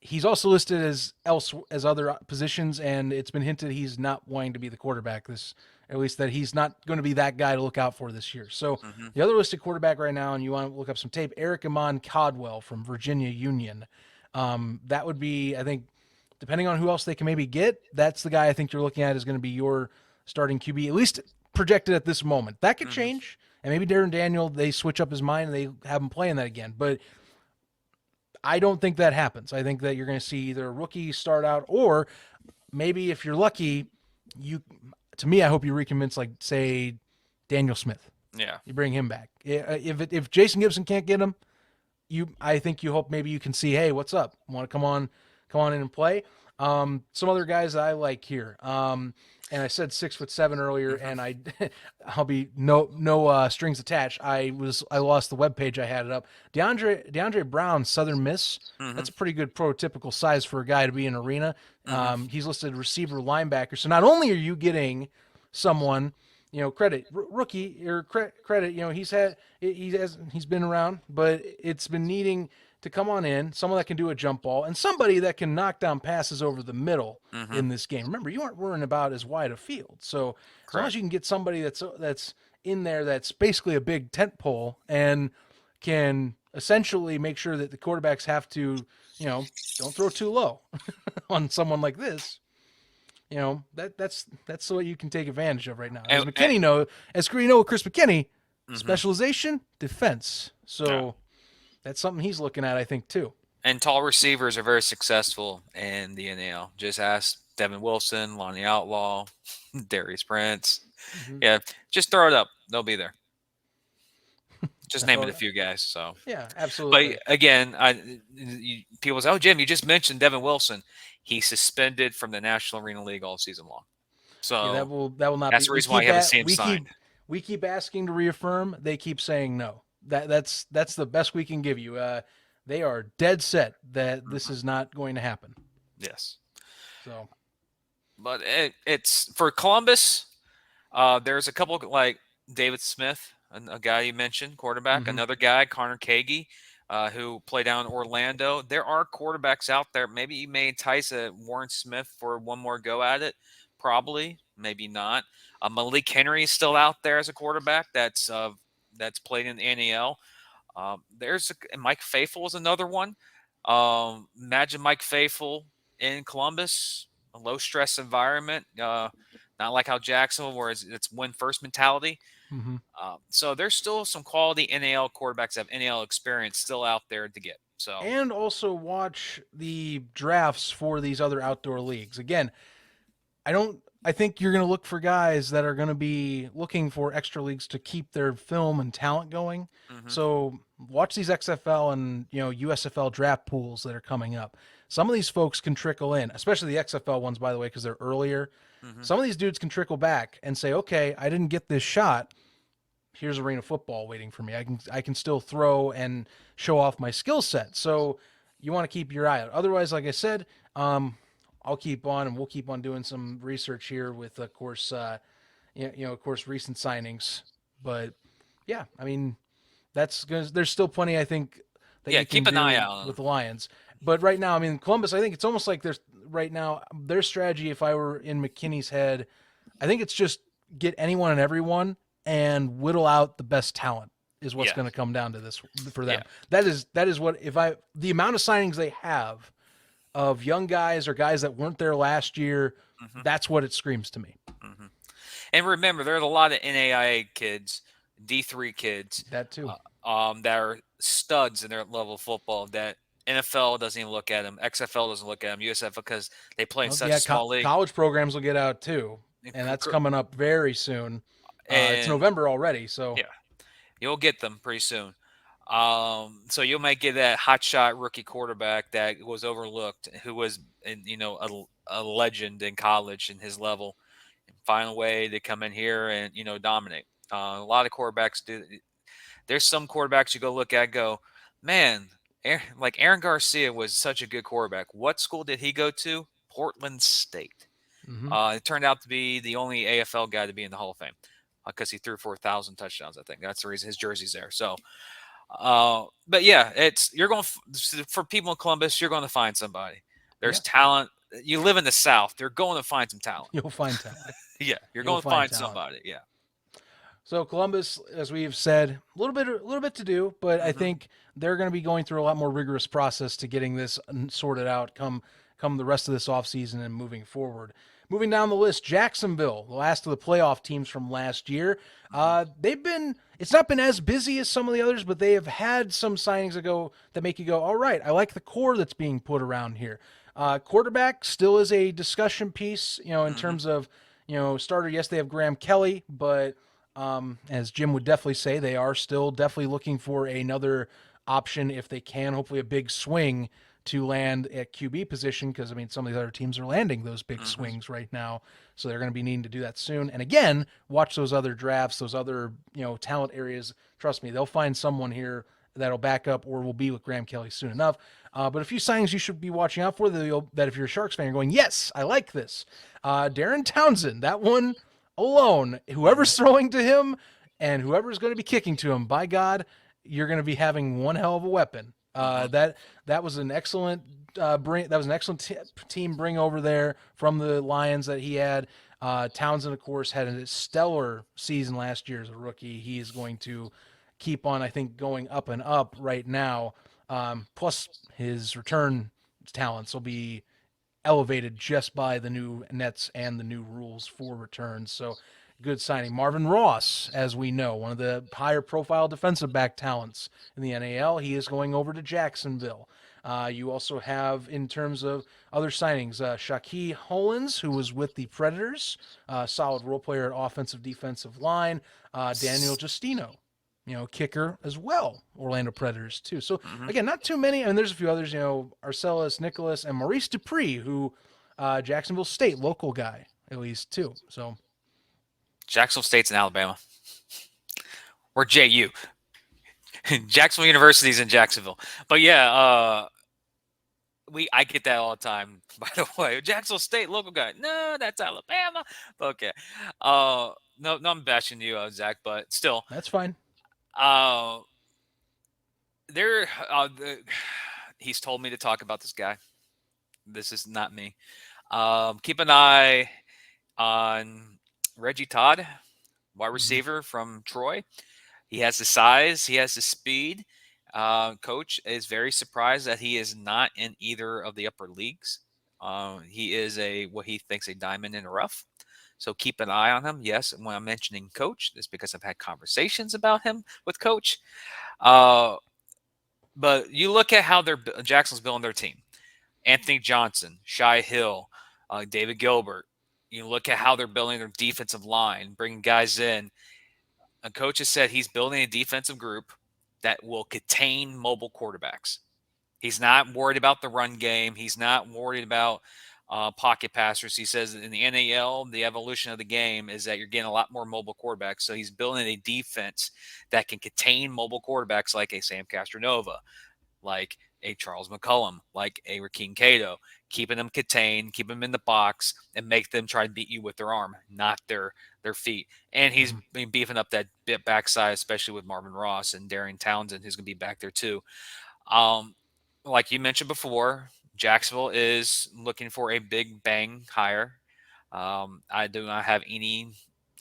[SPEAKER 2] he's also listed as other positions, and it's been hinted he's not wanting to be the quarterback at least that he's not going to be that guy to look out for this year. So the other listed quarterback right now, and you want to look up some tape, Eric Amon Codwell from Virginia Union. That would be, I think, depending on who else they can maybe get, that's the guy I think you're looking at is going to be your starting QB, at least projected at this moment. That could change, and maybe Darren Daniel, they switch up his mind and they have him playing that again. But I don't think that happens. I think that you're going to see either a rookie start out, or maybe if you're lucky, I hope you reconvince, like, say, Daniel Smith.
[SPEAKER 3] Yeah.
[SPEAKER 2] You bring him back. If Jason Gibson can't get him, I think you hope maybe you can see, hey, what's up? Want to come on in and play. Some other guys I like here. And I said 6'7" earlier, and I'll be no strings attached. I lost the webpage I had it up. DeAndre Brown, Southern Miss. That's a pretty good prototypical size for a guy to be in arena. He's listed receiver linebacker. So not only are you getting someone, credit rookie or credit, he's been around, but it's been needing to come on in, someone that can do a jump ball, and somebody that can knock down passes over the middle in this game. Remember, you aren't worrying about as wide a field. So as long as you can get somebody that's in there that's basically a big tent pole and can essentially make sure that the quarterbacks have to, don't throw too low on someone like this. That's what you can take advantage of right now. As McKinney Chris McKinney, specialization, defense. So that's something he's looking at, I think, too.
[SPEAKER 3] And tall receivers are very successful in the NAL. Just ask Devin Wilson, Lonnie Outlaw, Darius Prince. Yeah, just throw it up. They'll be there. Just naming a few guys. So
[SPEAKER 2] yeah, absolutely.
[SPEAKER 3] But again, people say, "Oh, Jim, you just mentioned Devin Wilson. He's suspended from the National Arena League all season long." So
[SPEAKER 2] that will not.
[SPEAKER 3] That's the reason why you haven't seen him signed.
[SPEAKER 2] We keep asking to reaffirm. They keep saying no. That's the best we can give you. They are dead set that this is not going to happen.
[SPEAKER 3] Yes.
[SPEAKER 2] So,
[SPEAKER 3] but it's for Columbus. There's a couple like David Smith, a guy you mentioned, quarterback. Another guy, Connor Kagi, who played down in Orlando. There are quarterbacks out there. Maybe you may entice a Warren Smith for one more go at it. Probably, maybe not. Malik Henry is still out there as a quarterback. That's played in the NAL. There's Mike Faithful is another one. Imagine Mike Faithful in Columbus, a low stress environment, not like how Jacksonville, where it's win first mentality. So there's still some quality NAL quarterbacks that have NAL experience still out there to get. So
[SPEAKER 2] and also watch the drafts for these other outdoor leagues. Again, I think you're going to look for guys that are going to be looking for extra leagues to keep their film and talent going.
[SPEAKER 3] mhm.
[SPEAKER 2] So watch these XFL and USFL draft pools that are coming up. Some of these folks can trickle in, especially the XFL ones, by the way, because they're earlier.
[SPEAKER 3] Mhm.
[SPEAKER 2] Some of these dudes can trickle back and say, okay, I didn't get this shot. Here's arena football waiting for me. I can still throw and show off my skill set. So you want to keep your eye out. Otherwise, like I said, I'll keep on and we'll keep on doing some research here with, of course, of course, recent signings. But yeah, I mean, that's because there's still plenty I think that
[SPEAKER 3] Yeah,
[SPEAKER 2] you can
[SPEAKER 3] keep an eye
[SPEAKER 2] do
[SPEAKER 3] out on
[SPEAKER 2] with
[SPEAKER 3] them.
[SPEAKER 2] the Lions. But right now, I mean, Columbus, I think it's almost like there's right now their strategy. If I were in McKinney's head, I think it's just get anyone and everyone and whittle out the best talent is what's
[SPEAKER 3] Yeah,
[SPEAKER 2] going to come down to this for
[SPEAKER 3] yeah.
[SPEAKER 2] them. That is what if I the amount of signings they have of young guys or guys that weren't there last year,
[SPEAKER 3] Mhm.
[SPEAKER 2] that's what it screams to me.
[SPEAKER 3] Mhm. And remember, there's a lot of NAIA kids, D3 kids,
[SPEAKER 2] That too.
[SPEAKER 3] that are studs in their level of football that NFL doesn't even look at them, XFL doesn't look at them, USFL because they play in
[SPEAKER 2] Well,
[SPEAKER 3] such
[SPEAKER 2] yeah,
[SPEAKER 3] a small league.
[SPEAKER 2] college programs will get out too,
[SPEAKER 3] And
[SPEAKER 2] and that's coming up very soon. It's November already, so
[SPEAKER 3] yeah, you'll get them pretty soon. So you might get that hotshot rookie quarterback that was overlooked, who was, a legend in college in his level, and find a way to come in here and dominate. A lot of quarterbacks do. There's some quarterbacks you go look at, and go, man, like Aaron Garcia was such a good quarterback. What school did he go to? Portland State.
[SPEAKER 2] mm-hmm.
[SPEAKER 3] It turned out to be the only AFL guy to be in the Hall of Fame because he threw for 1,000 touchdowns. I think that's the reason his jersey's there. So, but yeah, you're going for people in Columbus. You're going to find somebody. There's
[SPEAKER 2] Yeah,
[SPEAKER 3] talent. You live in the South. They're going to find some talent.
[SPEAKER 2] you'll find talent.
[SPEAKER 3] Yeah, you're
[SPEAKER 2] You'll
[SPEAKER 3] going to
[SPEAKER 2] find
[SPEAKER 3] find
[SPEAKER 2] talent.
[SPEAKER 3] somebody. Yeah.
[SPEAKER 2] So Columbus, as we've said, a little bit to do, but I
[SPEAKER 3] Mm-hmm.
[SPEAKER 2] think they're going to be going through a lot more rigorous process to getting this sorted out come the rest of this offseason and moving forward. Moving down the list, Jacksonville, the last of the playoff teams from last year. It's not been as busy as some of the others, but they have had some signings that make you go, all right, I like the core that's being put around here. Quarterback still is a discussion piece, in
[SPEAKER 3] Mm-hmm.
[SPEAKER 2] terms of, starter. Yes, they have Graham Kelly, but as Jim would definitely say, they are still definitely looking for another option if they can. Hopefully, a big swing to land at QB position because, I mean, some of these other teams are landing those big
[SPEAKER 3] Mm-hmm.
[SPEAKER 2] swings right now. So they're going to be needing to do that soon. And again, watch those other drafts, those other, talent areas. Trust me, they'll find someone here that'll back up or will be with Graham Kelly soon enough. But a few signings you should be watching out for that if you're a Sharks fan, you're going, yes, I like this. Darren Townsend, that one alone, whoever's throwing to him and whoever's going to be kicking to him, by God, you're going to be having one hell of a weapon. That was an excellent team bring over there from the Lions that he had. Townsend, of course, had a stellar season last year as a rookie. He is going to keep on, I think, going up and up right now. Plus, his return talents will be elevated just by the new nets and the new rules for returns. So good signing. Marvin Ross, as we know, one of the higher profile defensive back talents in the NAL. He is going over to Jacksonville. You also have, in terms of other signings, Shaquille Hollins, who was with the Predators, solid role player at offensive defensive line. Daniel Justino, kicker as well, Orlando Predators too. So
[SPEAKER 3] Mm-hmm.
[SPEAKER 2] again, not too many. And there's a few others, Arcelis Nicholas and Maurice Dupree, who Jacksonville State local guy at least too. So
[SPEAKER 3] Jacksonville State's in Alabama. Or JU. Jacksonville University's in Jacksonville. But yeah, I get that all the time, by the way. Jacksonville State local guy. No, that's Alabama. Okay. No, I'm bashing you, Zach, but still.
[SPEAKER 2] that's fine.
[SPEAKER 3] Uh there he's told me to talk about this guy. This is not me. Keep an eye on Reggie Todd, wide receiver from Troy. He has the size, he has the speed. Coach is very surprised that he is not in either of the upper leagues. He is what he thinks a diamond in the rough. So keep an eye on him. Yes, when I'm mentioning Coach, it's because I've had conversations about him with Coach. But you look at how Jacksonville's building their team. Anthony Johnson, Shai Hill, David Gilbert. You look at how they're building their defensive line, bringing guys in. A coach has said he's building a defensive group that will contain mobile quarterbacks. He's not worried about the run game. He's not worried about pocket passers. He says in the NAL, the evolution of the game is that you're getting a lot more mobile quarterbacks. So he's building a defense that can contain mobile quarterbacks like a Sam Castronova, like a Charles McCullum, like a Rakeem Cato, keeping them contained, keep them in the box, and make them try to beat you with their arm, not their feet. And he's been beefing up that bit backside, especially with Marvin Ross and Darian Townsend, who's going to be back there too. Like you mentioned before, Jacksonville is looking for a big bang hire. I do not have any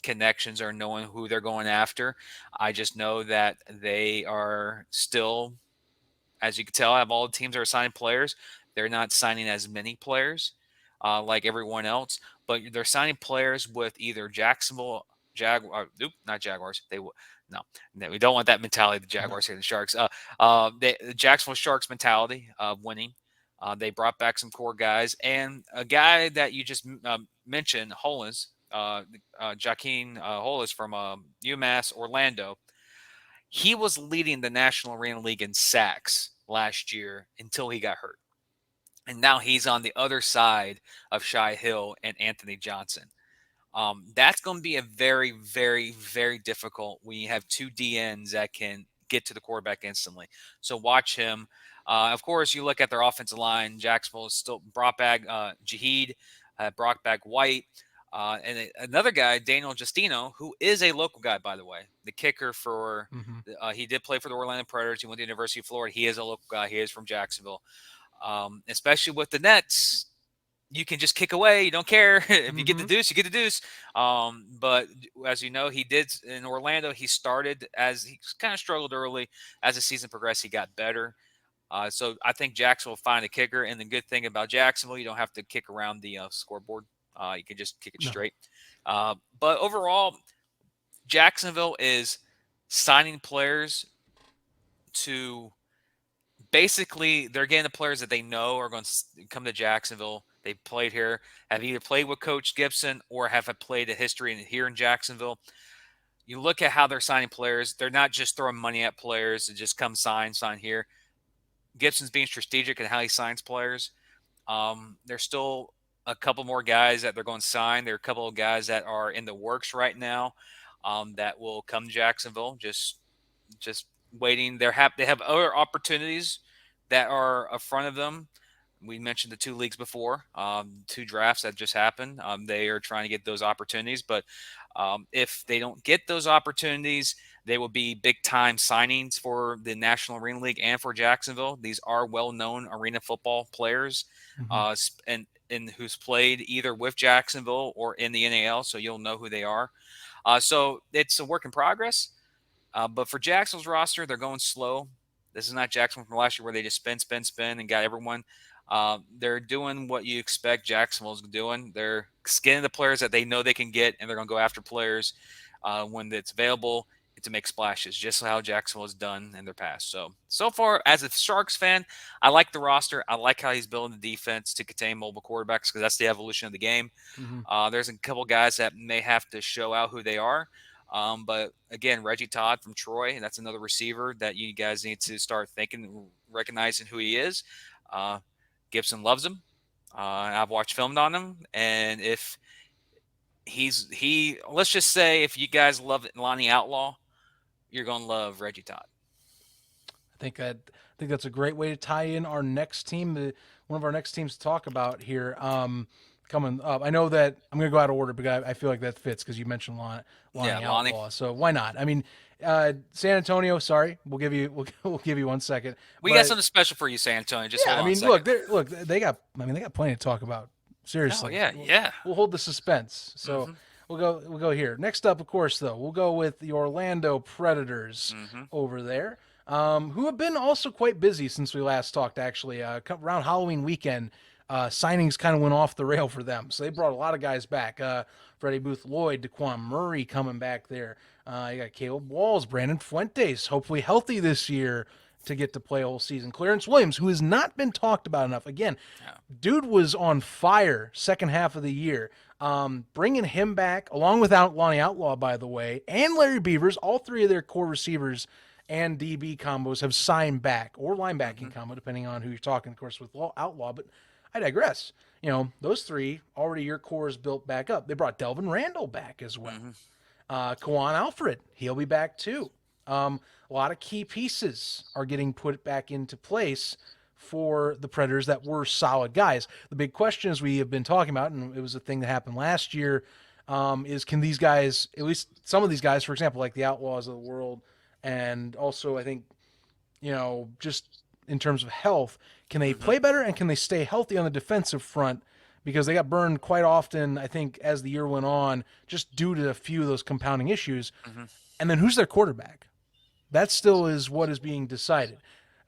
[SPEAKER 3] connections or knowing who they're going after. I just know that they are still, as you can tell, of all the teams that are signing players, they're not signing as many players like everyone else, but they're signing players with either Jacksonville not Jaguars. No, we don't want that mentality. The Jaguars here, the Sharks. The Jacksonville Sharks mentality of winning. They brought back some core guys, and a guy that you just mentioned, Hollis, Jaquin Hollis from UMass Orlando. He was leading the National Arena League in sacks last year until he got hurt. And now he's on the other side of Shai Hill and Anthony Johnson. That's going to be a very, very, very difficult when you have two DNs that can get to the quarterback instantly. So watch him. Of course, you look at their offensive line. Jacksonville is still brought back Jaheed, brought back White. And another guy, Daniel Justino, who is a local guy, by the way, the kicker for he did play for the Orlando Predators. He went to the University of Florida. He is a local guy. He is from Jacksonville. Especially with the Nets, you can just kick away. You don't care. If you get the deuce, you get the deuce. But as you know, he did in Orlando. He started he kind of struggled early. As the season progressed, he got better. So I think Jacksonville will find a kicker. And the good thing about Jacksonville, you don't have to kick around the scoreboard. You can just kick it straight. But overall, Jacksonville is signing players to basically they're getting the players that they know are going to come to Jacksonville. They've played here, have either played with Coach Gibson or have played a history here in Jacksonville. You look at how they're signing players. They're not just throwing money at players to just come sign here. Gibson's being strategic in how he signs players. There's still a couple more guys that they're going to sign. There are a couple of guys that are in the works right now that will come to Jacksonville. Just waiting. They have other opportunities that are in front of them. We mentioned the two leagues before, two drafts that just happened. They are trying to get those opportunities, but if they don't get those opportunities, they will be big-time signings for the National Arena League and for Jacksonville. These are well-known arena football players, and who's played either with Jacksonville or in the NAL, so you'll know who they are. So it's a work in progress. But for Jacksonville's roster, they're going slow. This is not Jacksonville from last year where they just spin, and got everyone. They're doing what you expect Jacksonville's doing. They're skinning the players that they know they can get, and they're going to go after players when it's available to make splashes, just how Jacksonville has done in their past. So far, as a Sharks fan, I like the roster. I like how he's building the defense to contain mobile quarterbacks because that's the evolution of the game. There's a couple guys that may have to show out who they are. But again, Reggie Todd from Troy, that's another receiver that you guys need to start recognizing who he is. Gibson loves him. I've watched filmed on him. And if let's just say if you guys love Lonnie Outlaw, you're going to love Reggie Todd.
[SPEAKER 2] I think that's a great way to tie in our next team, one of our next teams to talk about here. Coming up, I know that I'm going to go out of order, but I feel like that fits because you mentioned Lonnie Outlaw, so why not? I mean, San Antonio. Sorry, we'll give you 1 second.
[SPEAKER 3] We got something special for you, San Antonio. Just hold on a second.
[SPEAKER 2] they got plenty to talk about. Seriously, We'll hold the suspense. So we'll go here. Next up, of course, though, we'll go with the Orlando Predators over there, who have been also quite busy since we last talked. Actually, around Halloween weekend. Signings kind of went off the rail for them. So they brought a lot of guys back. Freddie Booth Lloyd, Daquan Murray coming back there. You got Caleb Walls, Brandon Fuentes, hopefully healthy this year. to get to play a whole season. Clarence Williams, who has not been talked about enough. Again, dude was on fire second half of the year. Bringing him back, along with Lonnie Outlaw, by the way, and Larry Beavers, all three of their core receivers and DB combos have signed back, or linebacking combo, depending on who you're talking, of course, with Outlaw. But I digress. Those three, already your core is built back up. They brought Delvin Randall back as well. Kawan Alfred, he'll be back too. A lot of key pieces are getting put back into place for the Predators that were solid guys. The big question, as we have been talking about, and it was a thing that happened last year, is can these guys, at least some of these guys, for example, like the Outlaws of the world, and also I think, just in terms of health, can they play better and can they stay healthy on the defensive front? Because they got burned quite often, I think, as the year went on, just due to a few of those compounding issues. And then who's their quarterback? That still is what is being decided.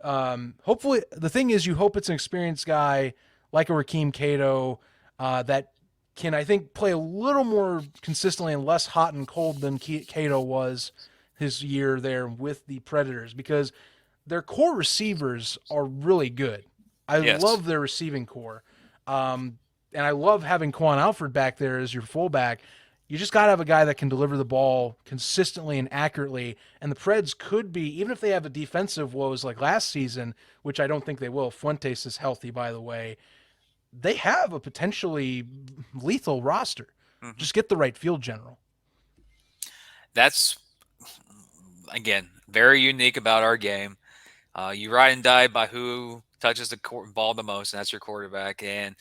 [SPEAKER 2] Hopefully, the thing is, you hope it's an experienced guy like a Rakeem Cato that can, I think, play a little more consistently and less hot and cold than Cato was his year there with the Predators, because their core receivers are really good. I love their receiving core. And I love having Quan Alfred back there as your fullback. You just got to have a guy that can deliver the ball consistently and accurately. And the Preds could be, even if they have a defensive woes like last season, which I don't think they will. Fuentes is healthy, by the way. They have a potentially lethal roster. Just get the right field general.
[SPEAKER 3] That's, again, very unique about our game. You ride and die by who touches the ball the most, and that's your quarterback. And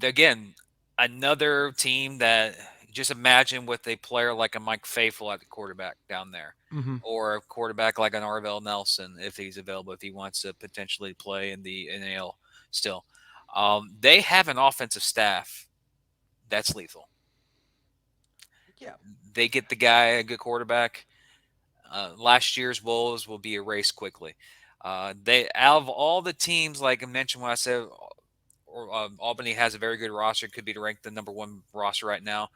[SPEAKER 3] again, another team that, just imagine with a player like a Mike Fayetteville at the quarterback down there, or a quarterback like an Arvell Nelson, if he's available, if he wants to potentially play in the NAL still. They have an offensive staff that's lethal.
[SPEAKER 2] Yeah.
[SPEAKER 3] They get the guy, a good quarterback. Last year's woes will be erased quickly. They, out of all the teams, like I mentioned when I said, Albany has a very good roster, could be ranked the number one roster right now.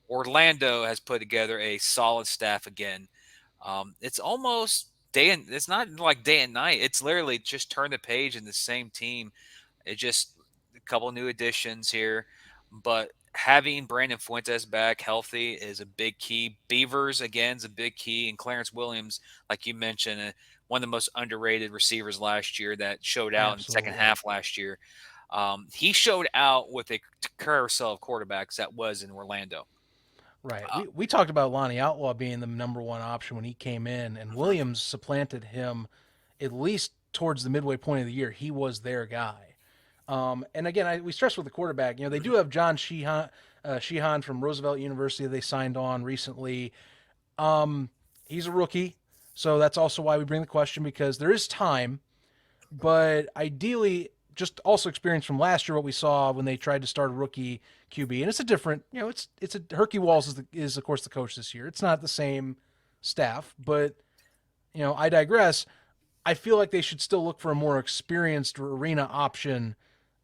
[SPEAKER 3] Orlando has put together a solid staff again. It's almost it's not like day and night. It's literally just turn the page in the same team. It just a couple new additions here, but having Brandon Fuentes back healthy is a big key. Beavers again is a big key, and Clarence Williams, like you mentioned, one of the most underrated receivers last year that showed out in the second half last year. He showed out with a carousel of quarterbacks that was in Orlando.
[SPEAKER 2] Right. We talked about Lonnie Outlaw being the number one option when he came in, and Williams supplanted him at least towards the midway point of the year. He was their guy. And again, we stress with the quarterback, they do have John Sheehan from Roosevelt University they signed on recently. He's a rookie, so that's also why we bring the question, because there is time, but ideally just also experience from last year, what we saw when they tried to start a rookie QB. And it's a different, it's a Herky Walls is of course the coach this year. It's not the same staff, but I digress. I feel like they should still look for a more experienced arena option,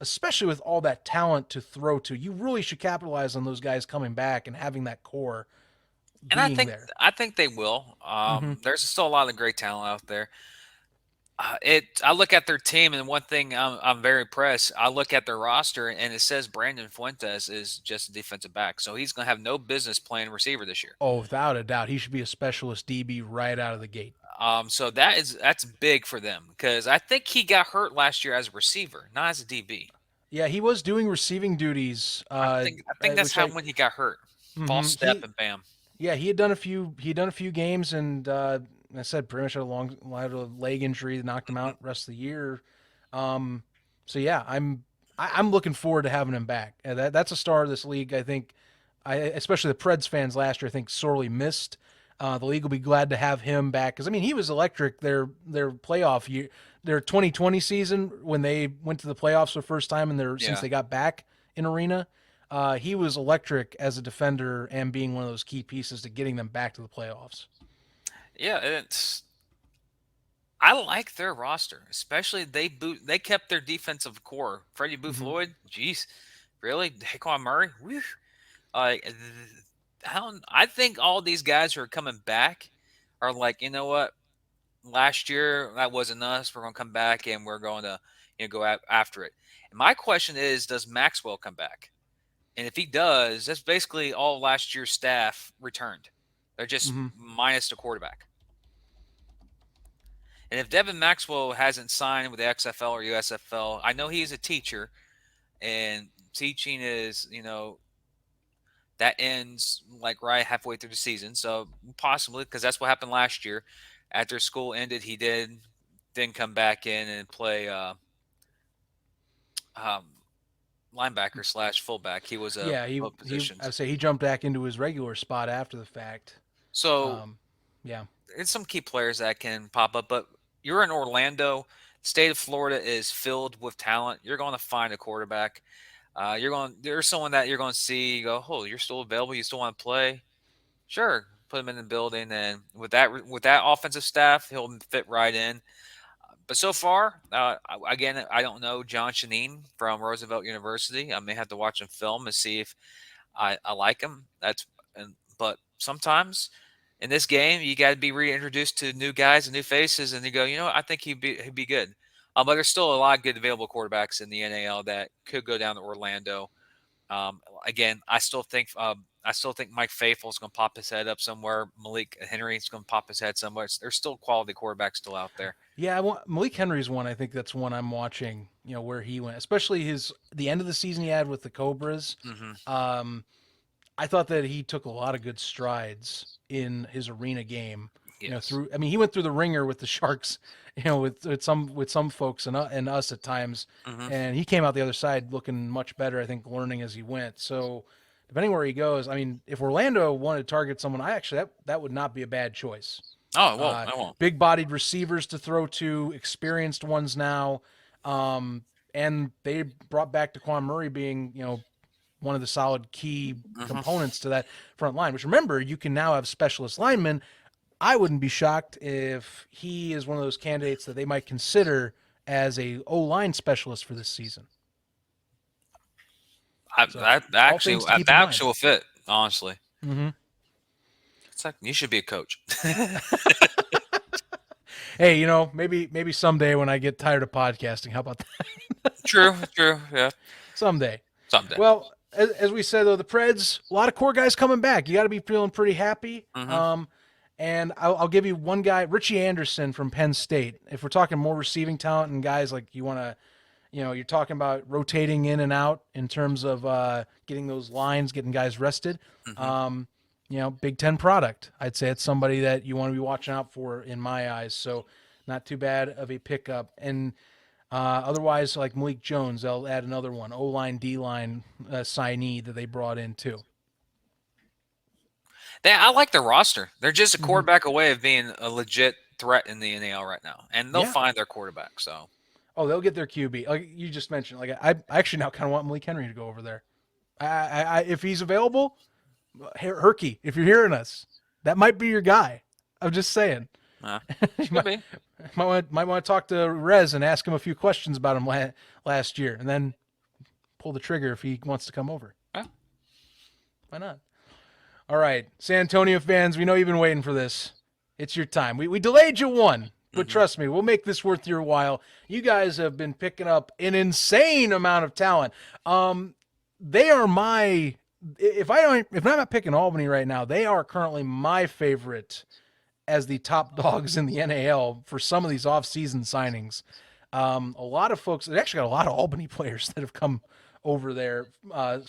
[SPEAKER 2] especially with all that talent to throw to. You really should capitalize on those guys coming back and having that core
[SPEAKER 3] and I think they will. There's still a lot of great talent out there. I look at their team, and one thing I'm very impressed. I look at their roster, and it says Brandon Fuentes is just a defensive back, so he's going to have no business playing receiver this year.
[SPEAKER 2] Oh, without a doubt, he should be a specialist DB right out of the gate.
[SPEAKER 3] So that's big for them, because I think he got hurt last year as a receiver, not as a DB.
[SPEAKER 2] Yeah, he was doing receiving duties.
[SPEAKER 3] I think that's when he got hurt. False step and bam.
[SPEAKER 2] Yeah, he had done a few games, and I said pretty much had a leg injury that knocked him out the rest of the year. So yeah, I'm looking forward to having him back. That's a star of this league. I think, especially the Preds fans last year, I think sorely missed. The league will be glad to have him back, because he was electric. Their playoff year, their 2020 season, when they went to the playoffs for the first time since they got back in arena. He was electric as a defender and being one of those key pieces to getting them back to the playoffs.
[SPEAKER 3] Yeah, I like their roster, especially they kept their defensive core. Freddie Boo-Floyd, jeez, really? Daquan Murray, whew. I think all these guys who are coming back are like, you know what? last year that wasn't us. We're going to come back and we're going to go after it. And my question is, does Maxwell come back? And if he does, that's basically all last year's staff returned. They're just minus the quarterback. And if Devin Maxwell hasn't signed with the XFL or USFL, I know he's a teacher, and teaching is, that ends like right halfway through the season. So possibly, because that's what happened last year. After school ended, he did then come back in and play linebacker / fullback. He was both positions.
[SPEAKER 2] I would say he jumped back into his regular spot after the fact.
[SPEAKER 3] So
[SPEAKER 2] yeah,
[SPEAKER 3] it's some key players that can pop up, but you're in Orlando. The state of Florida is filled with talent. You're going to find a quarterback. There's someone that you're going to see. You go, oh, you're still available. You still want to play? Sure, put him in the building, and with that offensive staff, he'll fit right in. But so far, again, I don't know John Shanine from Roosevelt University. I may have to watch him film and see if I like him. But sometimes in this game, you got to be reintroduced to new guys and new faces, and you go, I think he'd be good. But there's still a lot of good available quarterbacks in the NAL that could go down to Orlando. Again, I still think Mike Faithful's going to pop his head up somewhere. Malik Henry's going to pop his head somewhere. There's still quality quarterbacks still out there.
[SPEAKER 2] Yeah, Malik Henry's one. I think that's one I'm watching. Where he went, especially the end of the season he had with the Cobras. I thought that he took a lot of good strides in his arena game.
[SPEAKER 3] Yes.
[SPEAKER 2] He went through the ringer with the Sharks, with some folks and us at times, and he came out the other side looking much better. I think learning as he went. So depending where he goes, if Orlando wanted to target someone, that would not be a bad choice.
[SPEAKER 3] Oh, it won't. I won't.
[SPEAKER 2] Big-bodied receivers to throw to, experienced ones now, and they brought back Daquan Murray being one of the solid key components to that front line. Which, remember, you can now have specialist linemen. I wouldn't be shocked if he is one of those candidates that they might consider as a O-line specialist for this season.
[SPEAKER 3] That actual fit, honestly. It's like you should be a coach.
[SPEAKER 2] Hey, maybe someday when I get tired of podcasting, how about that?
[SPEAKER 3] True, yeah.
[SPEAKER 2] Someday.
[SPEAKER 3] Well,
[SPEAKER 2] as we said, though, the Preds, a lot of core guys coming back. You got to be feeling pretty happy. And I'll give you one guy, Richie Anderson from Penn State. If we're talking more receiving talent and guys like you want to, you're talking about rotating in and out in terms of getting those lines, getting guys rested. Big Ten product. I'd say it's somebody that you want to be watching out for in my eyes. So not too bad of a pickup. And otherwise, like Malik Jones, they'll add another one, O-line, D-line signee that they brought in too.
[SPEAKER 3] I like their roster. They're just a quarterback away of being a legit threat in the NAL right now, and they'll find their quarterback. So,
[SPEAKER 2] they'll get their QB. Like you just mentioned, like I actually now kind of want Malik Henry to go over there. If he's available, Herky, if you're hearing us, that might be your guy. I'm just saying.
[SPEAKER 3] Might
[SPEAKER 2] want to talk to Rez and ask him a few questions about him last year, and then pull the trigger if he wants to come over. Why not? All right, San Antonio fans, we know you've been waiting for this. It's your time. We delayed you one, but trust me, we'll make this worth your while. You guys have been picking up an insane amount of talent. They are my if I'm not picking Albany right now, they are currently my favorite as the top dogs in the NAL for some of these off-season signings. A lot of folks, they actually got a lot of Albany players that have come over there.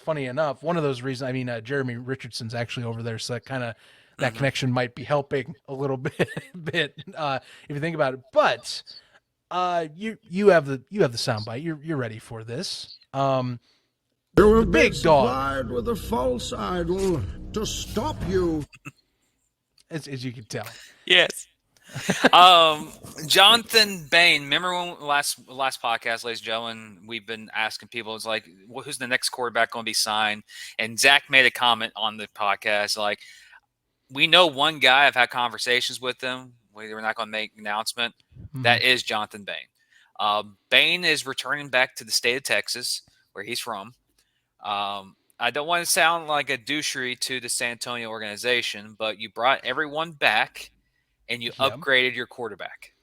[SPEAKER 2] Funny enough, one of those reasons, Jeremy Richardson's actually over there, so that connection might be helping a little bit, if you think about it. But you have the soundbite. You're ready for this.
[SPEAKER 4] You're a
[SPEAKER 2] big dog
[SPEAKER 4] supplied with a false idol to stop you.
[SPEAKER 2] As you can tell.
[SPEAKER 3] Yes. Jonathan Bain. Remember when last podcast, ladies and gentlemen, we've been asking people, it's like, who's the next quarterback going to be signed? And Zach made a comment on the podcast, like, we know one guy. I've had conversations with him. We're not going to make an announcement. That is Jonathan Bain. Bain is returning back to the state of Texas, where he's from. I don't want to sound like a douchery to the San Antonio organization, but you brought everyone back and you
[SPEAKER 2] Yep.
[SPEAKER 3] upgraded your quarterback.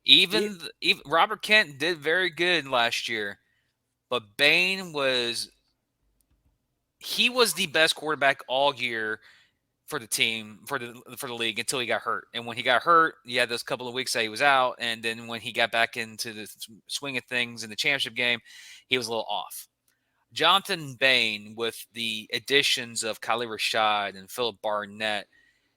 [SPEAKER 3] Even Robert Kent did very good last year, but Bain was the best quarterback all year for the team, for the league, until he got hurt. And when he got hurt, he had those couple of weeks that he was out, and then when he got back into the swing of things in the championship game, he was a little off. Jonathan Bain, with the additions of Khalil Rashad and Philip Barnett,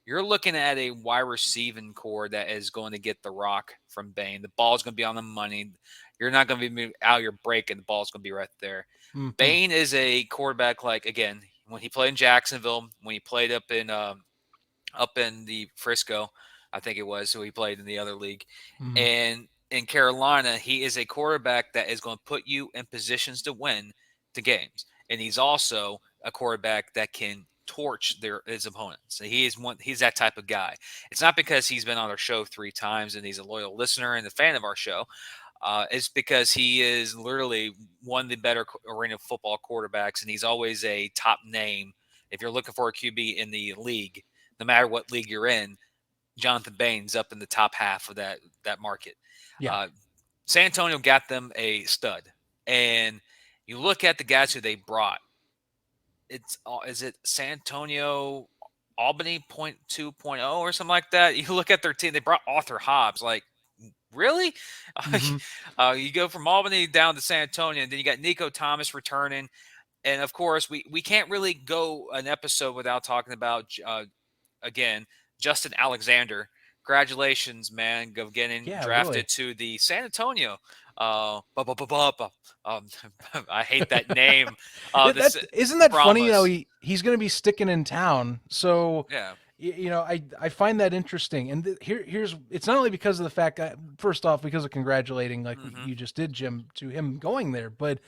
[SPEAKER 3] you're looking at a wide receiving core that is going to get the rock from Bain. The ball's going to be on the money. You're not going to be out your break, and the ball's going to be right there.
[SPEAKER 2] Mm-hmm.
[SPEAKER 3] Bain is a quarterback, like, again, when he played in Jacksonville, when he played up in the Frisco, I think it was, so he played in the other league.
[SPEAKER 2] Mm-hmm.
[SPEAKER 3] And in Carolina, he is a quarterback that is going to put you in positions to win the games. And he's also a quarterback that can torch his opponents. He's that type of guy. It's not because he's been on our show 3 times and he's a loyal listener and a fan of our show. It's because he is literally one of the better arena football quarterbacks, and he's always a top name. If you're looking for a QB in the league, no matter what league you're in, Jonathan Bain's up in the top half of that market.
[SPEAKER 2] Yeah.
[SPEAKER 3] San Antonio got them a stud, and you look at the guys who they brought. Is it San Antonio Albany 2.0 or something like that? You look at their team. They brought Arthur Hobbs. Like, really?
[SPEAKER 2] Mm-hmm.
[SPEAKER 3] You go from Albany down to San Antonio, and then you got Nico Thomas returning. And, of course, we can't really go an episode without talking about, again, Justin Alexander. Congratulations, man, of getting drafted to the San Antonio. I hate that name.
[SPEAKER 2] Isn't that funny? He's going to be sticking in town. So
[SPEAKER 3] yeah.
[SPEAKER 2] I find that interesting. And here's it's not only because of the fact that, first off, because of congratulating, like you just did, Jim, to him going there, but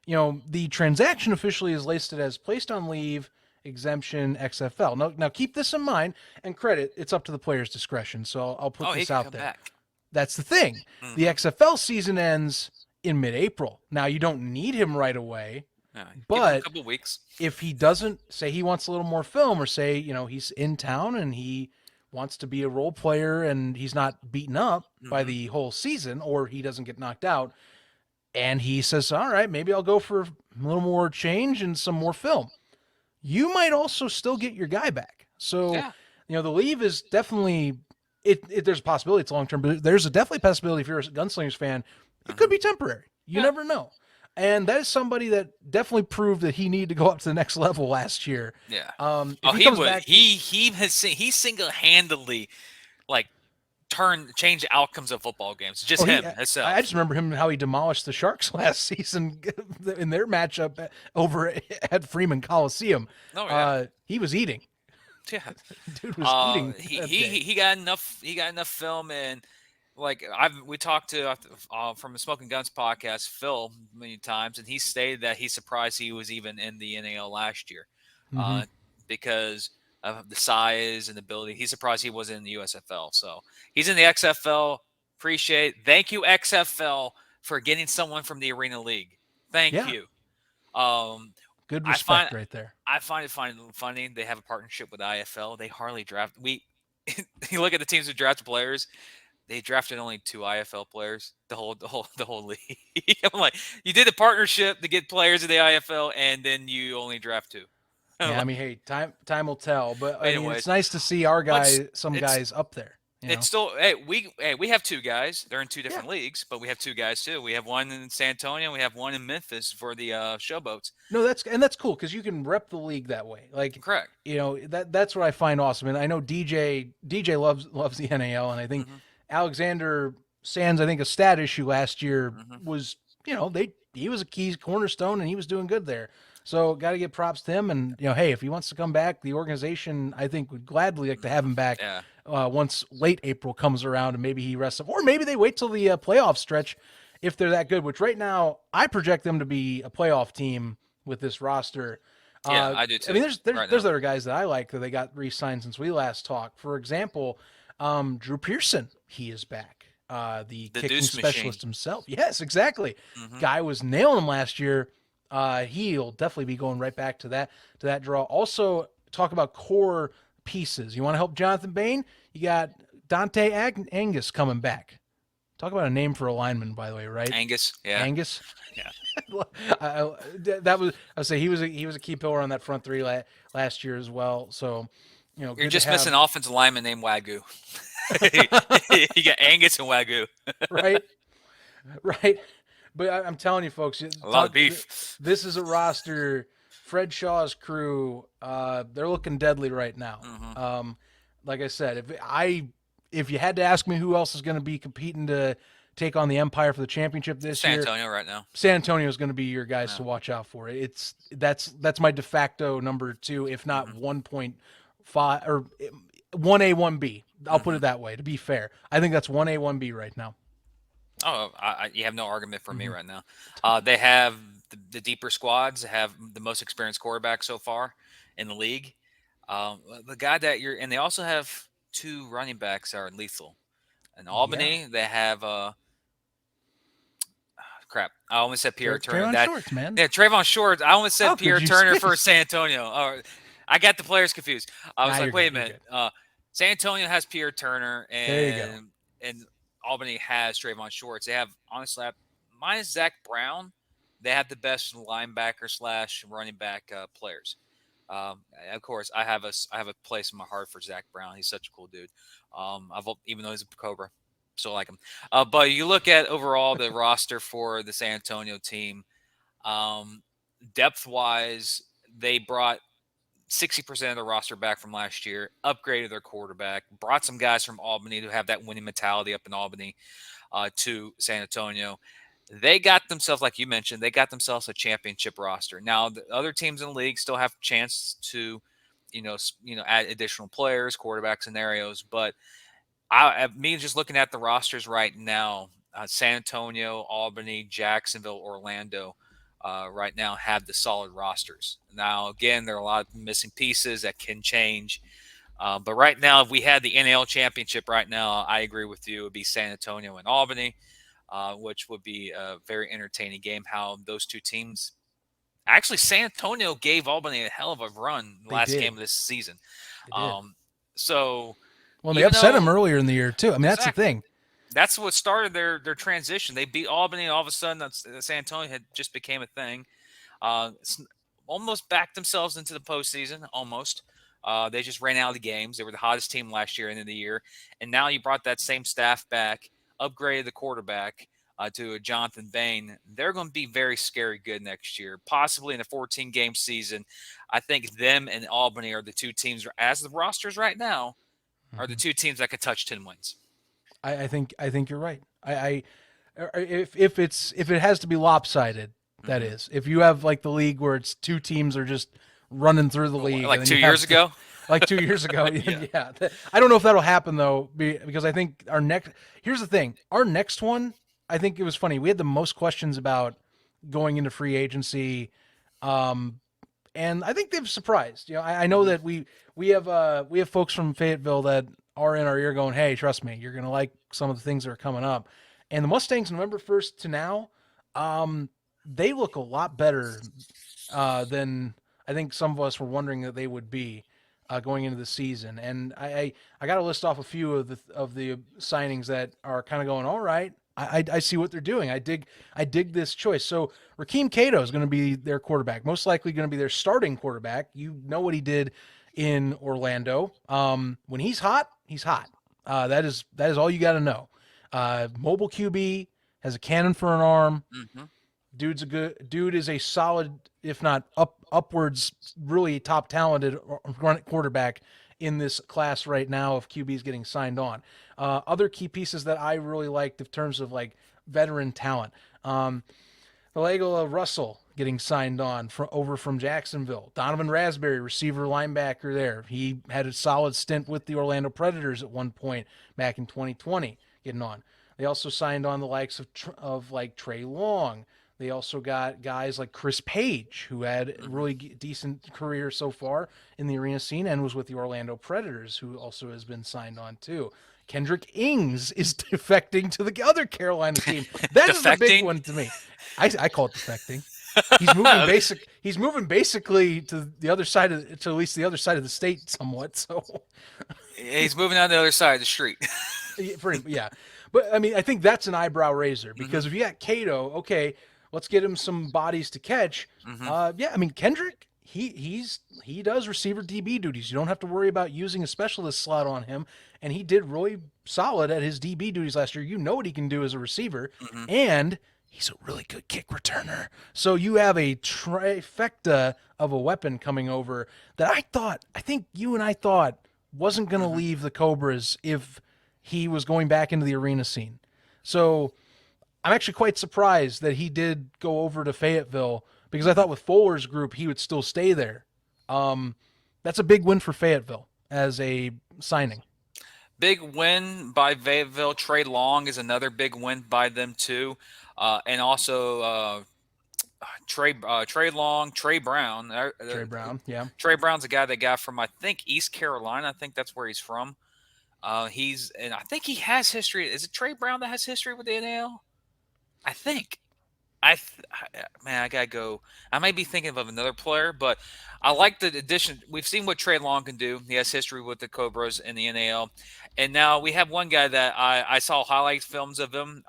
[SPEAKER 2] the transaction officially is listed as placed on leave, exemption, XFL. Now keep this in mind, and credit, it's up to the player's discretion. So I'll put this out there.
[SPEAKER 3] Back.
[SPEAKER 2] That's the thing. Mm-hmm. The XFL season ends in mid-April. Now, you don't need him right away, but
[SPEAKER 3] a couple weeks.
[SPEAKER 2] If he doesn't, say he wants a little more film, or say, he's in town and he wants to be a role player and he's not beaten up by the whole season, or he doesn't get knocked out, and he says, all right, maybe I'll go for a little more change and some more film, you might also still get your guy back. So, the leave is definitely... there's a possibility it's long-term, but there's definitely a possibility if you're a Gunslingers fan, it could be temporary. You never know. And that is somebody that definitely proved that he needed to go up to the next level last year.
[SPEAKER 3] Yeah.
[SPEAKER 2] He
[SPEAKER 3] single-handedly, changed the outcomes of football games. Just him himself.
[SPEAKER 2] I just remember him, how he demolished the Sharks last season in their matchup over at Freeman Coliseum.
[SPEAKER 3] Oh, yeah.
[SPEAKER 2] He was eating.
[SPEAKER 3] Yeah,
[SPEAKER 2] dude was eating.
[SPEAKER 3] He got enough film, and we talked to from the Smoking Guns podcast, Phil, many times, and he stated that he's surprised he was even in the NAL last year, because of the size and ability. He's surprised he wasn't in the USFL. So he's in the XFL. Thank you, XFL, for getting someone from the Arena League. Thank you.
[SPEAKER 2] Good respect right there.
[SPEAKER 3] I find it funny. They have a partnership with IFL. They hardly draft. You look at the teams who draft players. They drafted only 2 IFL players. The whole league. I'm like, you did a partnership to get players in the IFL, and then you only draft 2.
[SPEAKER 2] Yeah, hey, time will tell. But
[SPEAKER 3] anyways,
[SPEAKER 2] it's nice to see our guys, guys up there.
[SPEAKER 3] It's still we have 2 guys. They're in 2 different leagues, but we have 2 guys too. We have one in San Antonio, and we have one in Memphis for the Showboats.
[SPEAKER 2] No, that's cool because you can rep the league that way.
[SPEAKER 3] Correct.
[SPEAKER 2] That's what I find awesome. And I know DJ loves the NAL, and I think Alexander Sands, I think a stat issue last year was he was a key cornerstone and he was doing good there. So got to give props to him. And hey, if he wants to come back, the organization I think would gladly like to have him back. Yeah. Once late April comes around and maybe he rests up, or maybe they wait till the playoff stretch if they're that good, which right now I project them to be a playoff team with this roster.
[SPEAKER 3] Yeah, I do too.
[SPEAKER 2] I mean, there's other guys that I like that they got re-signed since we last talked. For example, Drew Pearson, he is back. The kicking specialist himself. Yes, exactly. Guy was nailing him last year. He'll definitely be going right back to that draw. Also, talk about core pieces. You want to help Jonathan Bain? You got Dante Angus coming back. Talk about a name for a lineman, by the way, right?
[SPEAKER 3] Angus, yeah.
[SPEAKER 2] Angus.
[SPEAKER 3] Yeah.
[SPEAKER 2] That was, I would say he was a key pillar on that front three last year as well. So,
[SPEAKER 3] You're
[SPEAKER 2] good
[SPEAKER 3] just
[SPEAKER 2] to have,
[SPEAKER 3] missing an offensive lineman named Wagyu. You got Angus and Wagyu.
[SPEAKER 2] right, right. But I'm telling you, folks,
[SPEAKER 3] A lot of beef.
[SPEAKER 2] This is a roster. Fred Shaw's crew, they're looking deadly right now.
[SPEAKER 3] Mm-hmm.
[SPEAKER 2] Like I said, if you had to ask me who else is going to be competing to take on the Empire for the championship this
[SPEAKER 3] San
[SPEAKER 2] year,
[SPEAKER 3] Antonio right now.
[SPEAKER 2] San Antonio is going to be your guys to watch out for. That's my de facto number 2, if not 1.5 or 1A, 1B. I'll put it that way to be fair. I think that's 1A, 1B right now.
[SPEAKER 3] Oh, you have no argument for me right now. They have the deeper squads, have the most experienced quarterback so far in the league. The guy and they also have 2 running backs that are lethal. In Albany, they have crap. I almost said Pierre Turner.
[SPEAKER 2] Trayvon Shorts, man.
[SPEAKER 3] Yeah, Trayvon Shorts. I almost said
[SPEAKER 2] How
[SPEAKER 3] Pierre
[SPEAKER 2] could you
[SPEAKER 3] Turner
[SPEAKER 2] say-
[SPEAKER 3] for San Antonio. I got the players confused. I was
[SPEAKER 2] Nah,
[SPEAKER 3] like,
[SPEAKER 2] you're
[SPEAKER 3] wait a
[SPEAKER 2] good,
[SPEAKER 3] minute. San Antonio has Pierre Turner,
[SPEAKER 2] There you go.
[SPEAKER 3] and Albany has Trayvon Shorts. They have, honestly, minus Zach Brown, they have the best linebacker / running back players. Of course, I have a place in my heart for Zach Brown. He's such a cool dude. Even though he's a Cobra, still like him. But you look at overall the roster for the San Antonio team, depth wise, they brought 60% of the roster back from last year, upgraded their quarterback, brought some guys from Albany to have that winning mentality up in Albany to San Antonio. They got themselves, like you mentioned, they got themselves a championship roster. Now, the other teams in the league still have a chance to, add additional players, quarterback scenarios. But me just looking at the rosters right now, San Antonio, Albany, Jacksonville, Orlando, right now have the solid rosters. Now, again, there are a lot of missing pieces that can change. But right now, if we had the NAL championship right now, I agree with you. It would be San Antonio and Albany, which would be a very entertaining game. How those two teams – actually, San Antonio gave Albany a hell of a run last game of this season.
[SPEAKER 2] Well, they upset them earlier in the year, too. I mean, that's the thing.
[SPEAKER 3] That's what started their transition. They beat Albany, and all of a sudden, San Antonio had just became a thing. Almost backed themselves into the postseason, almost. They just ran out of the games. They were the hottest team last year, end of the year. And now you brought that same staff back, upgraded the quarterback to Jonathan Bain. They're going to be very scary good next year, possibly in a 14-game season. I think them and Albany are the two teams, as the rosters right now, are the two teams that could touch 10 wins.
[SPEAKER 2] I think you're right. If it has to be lopsided, that is. If you have like the league where it's 2 teams are just running through the league,
[SPEAKER 3] like 2 years ago.
[SPEAKER 2] Like 2 years ago, yeah. I don't know if that'll happen though, because I think here's the thing, our next one, I think it was funny. We had the most questions about going into free agency, and I think they've surprised. I know that we have folks from Fayetteville that are in our ear going, hey, trust me, you're going to like some of the things that are coming up. And the Mustangs, November 1st to now, they look a lot better than I think some of us were wondering that they would be going into the season. And I got to list off a few of the signings that are kind of going, all right, I see what they're doing. I dig this choice. So Rakeem Cato is going to be their quarterback, most likely going to be their starting quarterback. You know what he did in Orlando. When he's hot, he's hot. That is all you got to know. Mobile QB, has a cannon for an arm.
[SPEAKER 3] Mm-hmm.
[SPEAKER 2] Dude is a solid, if not upwards, really top talented quarterback in this class right now of QBs getting signed on. Other key pieces that I really liked in terms of like veteran talent. Allegola Russell getting signed on over from Jacksonville. Donovan Raspberry, receiver linebacker there. He had a solid stint with the Orlando Predators at one point back in 2020 getting on. They also signed on the likes of like Trey Long. They also got guys like Chris Page, who had a really decent career so far in the arena scene and was with the Orlando Predators, who also has been signed on too. Kendrick Ings is defecting to the other Carolina team. That is the big one to me. I call it defecting. He's moving basically to the other side to at least the other side of the state somewhat. So
[SPEAKER 3] He's moving on the other side of the street.
[SPEAKER 2] yeah. But I mean, I think that's an eyebrow raiser because
[SPEAKER 3] Mm-hmm.
[SPEAKER 2] if you got Cato, okay, let's get him some bodies to catch.
[SPEAKER 3] Mm-hmm.
[SPEAKER 2] Yeah, I mean Kendrick, he does receiver DB duties. You don't have to worry about using a specialist slot on him, and he did really solid at his DB duties last year. You know what he can do as a receiver,
[SPEAKER 3] Mm-hmm.
[SPEAKER 2] and he's a really good kick returner. So you have a trifecta of a weapon coming over that I think you and I thought wasn't going to
[SPEAKER 3] Mm-hmm.
[SPEAKER 2] leave the Cobras if he was going back into the arena scene. So I'm actually quite surprised that he did go over to Fayetteville because I thought with Fuller's group he would still stay there. That's a big win for Fayetteville as a signing.
[SPEAKER 3] Big win by Fayetteville. Trey Long is another big win by them too, and also Trey Long, Trey Brown.
[SPEAKER 2] Trey Brown, yeah.
[SPEAKER 3] Trey Brown's a guy that got from I think East Carolina. I think that's where he's from. And I think he has history. Is it Trey Brown that has history with the NAL? I think. Man, I gotta go. I might be thinking of another player, but I like the addition. We've seen what Trey Long can do. He has history with the Cobras in the NAL, and now we have one guy that I saw highlight films of him.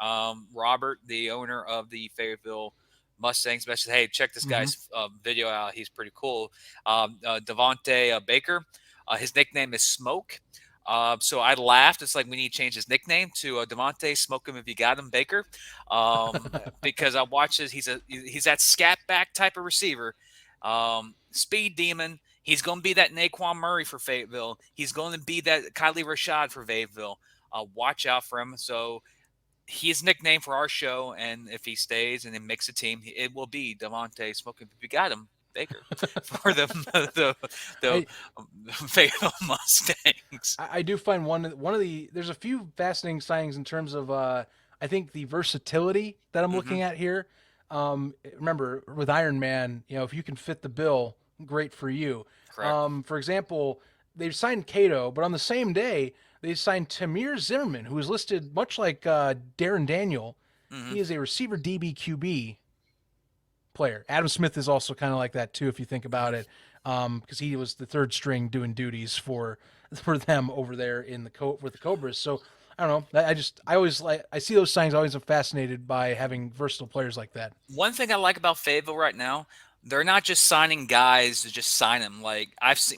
[SPEAKER 3] Robert, the owner of the Fayetteville Mustangs, mentioned, "Hey, check this guy's video out. He's pretty cool." Devontae Baker. His nickname is Smoke. So I laughed. It's like we need to change his nickname to Devontae Smoke him if you got him, Baker, because I watched this. He's that scat back type of receiver, speed demon. He's going to be that Naquan Murray for Fayetteville. He's going to be that Kylie Rashad for Fayetteville. Watch out for him. So he's nicknamed for our show, and if he stays and then makes a team, it will be Devontae Smoke him if you got him, Baker, for the Fayetteville Mustangs.
[SPEAKER 2] I do find one of the there's a few fascinating signings in terms of I think the versatility that I'm looking at here. Remember with Iron Man, if you can fit the bill, great for you.
[SPEAKER 3] Correct.
[SPEAKER 2] For example, they've signed Cato, but on the same day they signed Tamir Zimmerman, who is listed much like Darren Daniel. He is a receiver DB QB player. Adam Smith is also kind of like that too, if you think about it, because he was the third string doing duties for them over there in with the Cobras. So I don't know. I see those signs. I always am fascinated by having versatile players like that.
[SPEAKER 3] One thing I like about Fayetteville right now, they're not just signing guys to just sign them. Like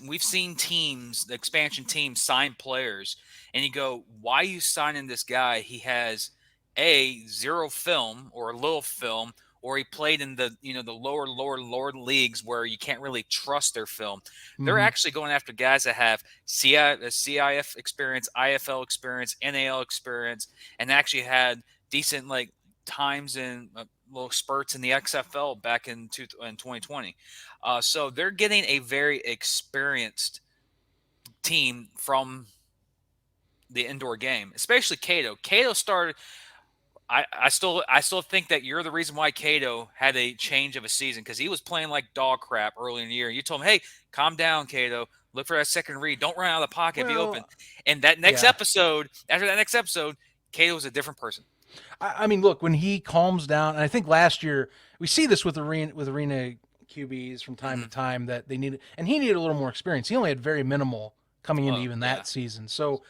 [SPEAKER 3] we've seen teams, the expansion teams, sign players, and you go, "Why are you signing this guy? He has zero film or a little film, or he played in the the lower leagues where you can't really trust their film." They're actually going after guys that have CIF experience, IFL experience, NAL experience, and actually had decent times in little spurts in the XFL back in 2020. So they're getting a very experienced team from the indoor game, especially Cato. Cato started. I still think that you're the reason why Cato had a change of a season, because he was playing like dog crap early in the year. You told him, "Hey, calm down, Cato. Look for that second read. Don't run out of the pocket. Be open." And that next episode, after that next episode, Cato was a different person.
[SPEAKER 2] I mean, look, when he calms down, and I think last year we see this with arena QBs from time to time that they needed, and he needed a little more experience. He only had very minimal coming into even that season. So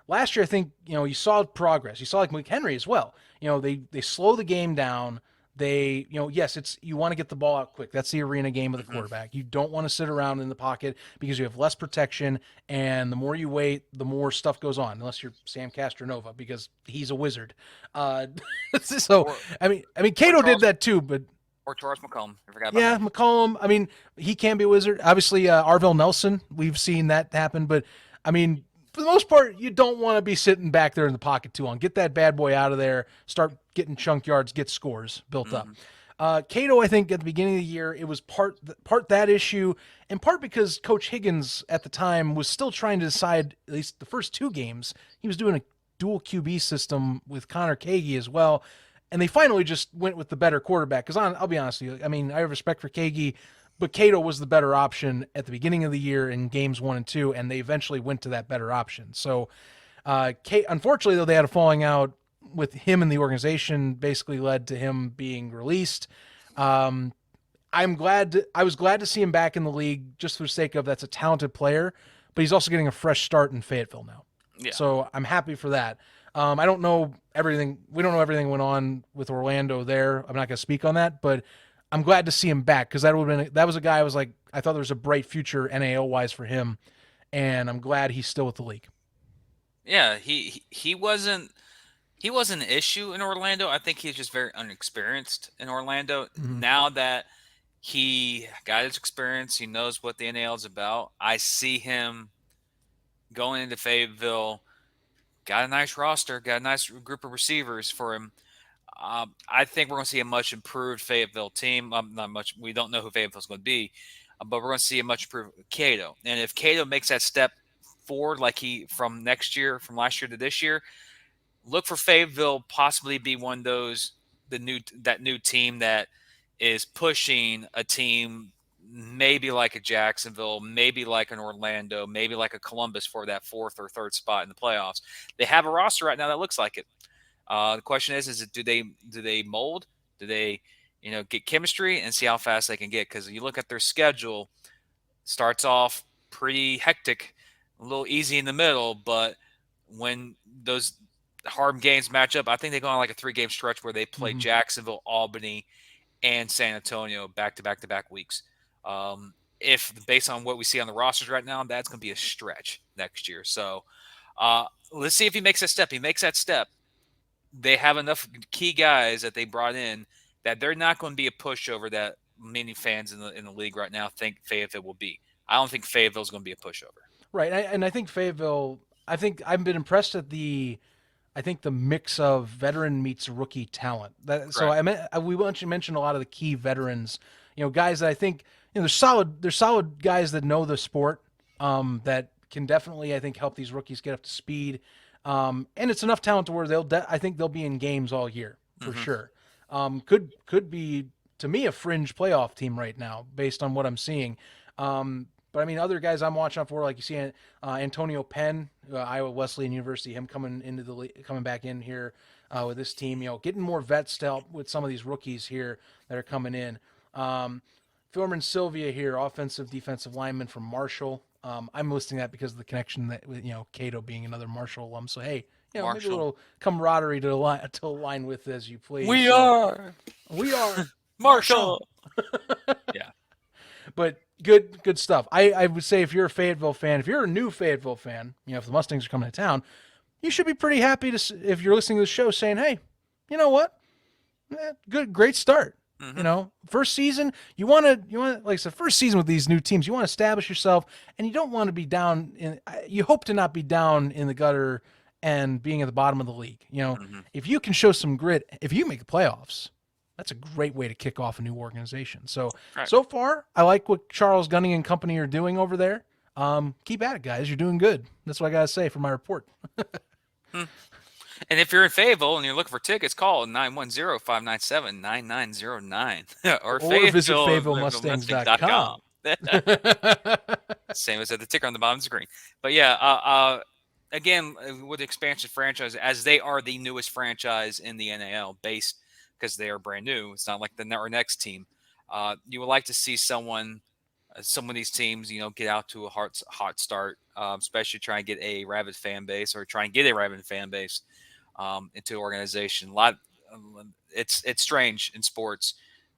[SPEAKER 2] last year, I think you saw progress. You saw like McHenry as well. They slow the game down. They, yes, you want to get the ball out quick. That's the arena game of the quarterback. You don't want to sit around in the pocket because you have less protection, and the more you wait, the more stuff goes on. Unless you're Sam Castronova, because he's a wizard. So I mean, Cato did that too, but.
[SPEAKER 3] Or Charles McCollum. I forgot about that.
[SPEAKER 2] McCollum. I mean, he can be a wizard. Obviously, Arvell Nelson. We've seen that happen, but I mean, for the most part, you don't want to be sitting back there in the pocket too long. Get that bad boy out of there. Start getting chunk yards. Get scores built up. Cato, I think at the beginning of the year, it was part that issue, and part because Coach Higgins at the time was still trying to decide, at least the first two games, he was doing a dual QB system with Connor Kagi as well. And they finally just went with the better quarterback. Because I'll be honest with you, I mean, I have respect for Kagi, but Cato was the better option at the beginning of the year in games 1 and 2, and they eventually went to that better option. So, unfortunately, though, they had a falling out with him and the organization, basically led to him being released. And I was glad to see him back in the league just for the sake of that's a talented player, but he's also getting a fresh start in Fayetteville now.
[SPEAKER 3] Yeah.
[SPEAKER 2] So I'm happy for that. I don't know everything. We don't know everything went on with Orlando there. I'm not going to speak on that, but I'm glad to see him back because that was a guy I was like, I thought there was a bright future NAL wise for him, and I'm glad he's still with the league.
[SPEAKER 3] Yeah, he wasn't an issue in Orlando. I think he's just very unexperienced in Orlando.
[SPEAKER 2] Mhm.
[SPEAKER 3] Now that he got his experience, he knows what the NAL is about. I see him going into Fayetteville. Got a nice roster, got a nice group of receivers for him. I think we're going to see a much improved Fayetteville team. Not much. We don't know who Fayetteville's going to be, but we're going to see a much improved Cato. And if Cato makes that step forward, like from last year to this year, look for Fayetteville possibly be one of those that new team that is pushing a team maybe like a Jacksonville, maybe like an Orlando, maybe like a Columbus for that fourth or third spot in the playoffs. They have a roster right now that looks like it. The question is do they mold? Do they, get chemistry and see how fast they can get? Because you look at their schedule, starts off pretty hectic, a little easy in the middle, but when those hard games match up, I think they go on like a 3-game stretch where they play Jacksonville, Albany, and San Antonio back to back weeks. If based on what we see on the rosters right now, that's going to be a stretch next year. So let's see if he makes that step. He makes that step. They have enough key guys that they brought in that they're not going to be a pushover that many fans in the league right now think Fayetteville will be. I don't think Fayetteville is going to be a pushover.
[SPEAKER 2] Right, and I think Fayetteville. I think I've been impressed at the mix of veteran meets rookie talent. So we mentioned a lot of the key veterans. Guys that I think they're solid. They're solid guys that know the sport. That can definitely, I think, help these rookies get up to speed. And it's enough talent to where I think they'll be in games all year for sure. Could be to me a fringe playoff team right now based on what I'm seeing. But I mean, other guys I'm watching out for, like you see Antonio Penn, Iowa Wesleyan University, him coming back in here with this team. Getting more vets to help with some of these rookies here that are coming in. Filmerman Sylvia here, offensive defensive lineman from Marshall. I'm listing that because of the connection that with Cato being another Marshall alum. So hey, maybe a little camaraderie to align with as you please.
[SPEAKER 3] We are
[SPEAKER 2] Marshall.
[SPEAKER 3] Yeah,
[SPEAKER 2] but good stuff. I would say if you're a Fayetteville fan, if you're a new Fayetteville fan, if the Mustangs are coming to town, you should be pretty happy if you're listening to the show saying, hey, you know what? Great start. First season, you want like I said, first season with these new teams, you want to establish yourself, and you don't want to be down you hope to not be down in the gutter and being at the bottom of the league. If you can show some grit, if you make the playoffs, that's a great way to kick off a new organization. So, So far, I like what Charles Gunning and company are doing over there. Keep at it, guys. You're doing good. That's what I got to say for my report.
[SPEAKER 3] And if you're in Fayetteville and you're looking for tickets, call 910-597-9909 or
[SPEAKER 2] visit FayettevilleMustangs.com.
[SPEAKER 3] Same as at the ticker on the bottom of the screen. But yeah, again, with the expansion franchise, as they are the newest franchise in the NAL based because they are brand new. It's not like our next team. You would like to see some of these teams, get out to a hot start, especially try and get a rabid fan base into an organization. It's strange in sports.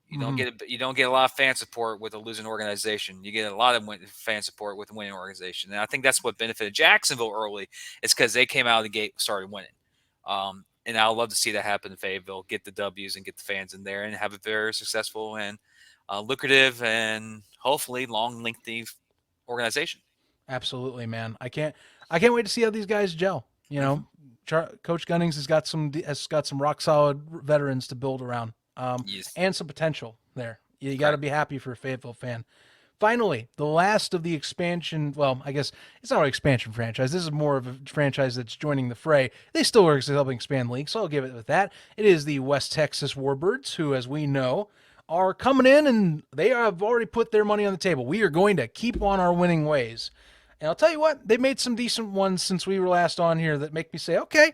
[SPEAKER 3] You don't get a lot of fan support with a losing organization. You get a lot of fan support with a winning organization, and I think that's what benefited Jacksonville early. It's because they came out of the gate, started winning. And I'd love to see that happen in Fayetteville. Get the W's and get the fans in there, and have a very successful and lucrative and hopefully long, lengthy organization.
[SPEAKER 2] Absolutely, man. I can't wait to see how these guys gel. Coach Gunnings has got some rock solid veterans to build around, and some potential there. You got to be happy for a Fayetteville fan. Finally, the last of the expansion. Well, I guess it's not an expansion franchise. This is more of a franchise that's joining the fray. They still are helping expand the league, so I'll give it with that. It is the West Texas Warbirds, who, as we know, are coming in, and they have already put their money on the table. We are going to keep on our winning ways. And I'll tell you what, they've made some decent ones since we were last on here that make me say, okay,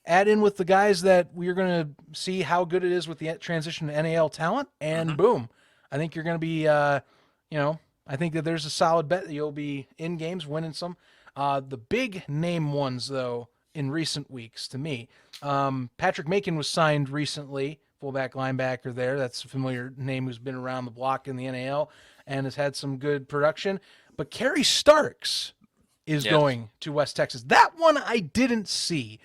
[SPEAKER 2] add in with the guys that we're going to see how good it is with the transition to NAL talent, and boom. I think you're going to be, I think that there's a solid bet that you'll be in games winning some. The big name ones, though, in recent weeks to me, Patrick Macon was signed recently, fullback linebacker there. That's a familiar name who's been around the block in the NAL and has had some good production. But Kerry Starks is going to West Texas. That one I didn't see.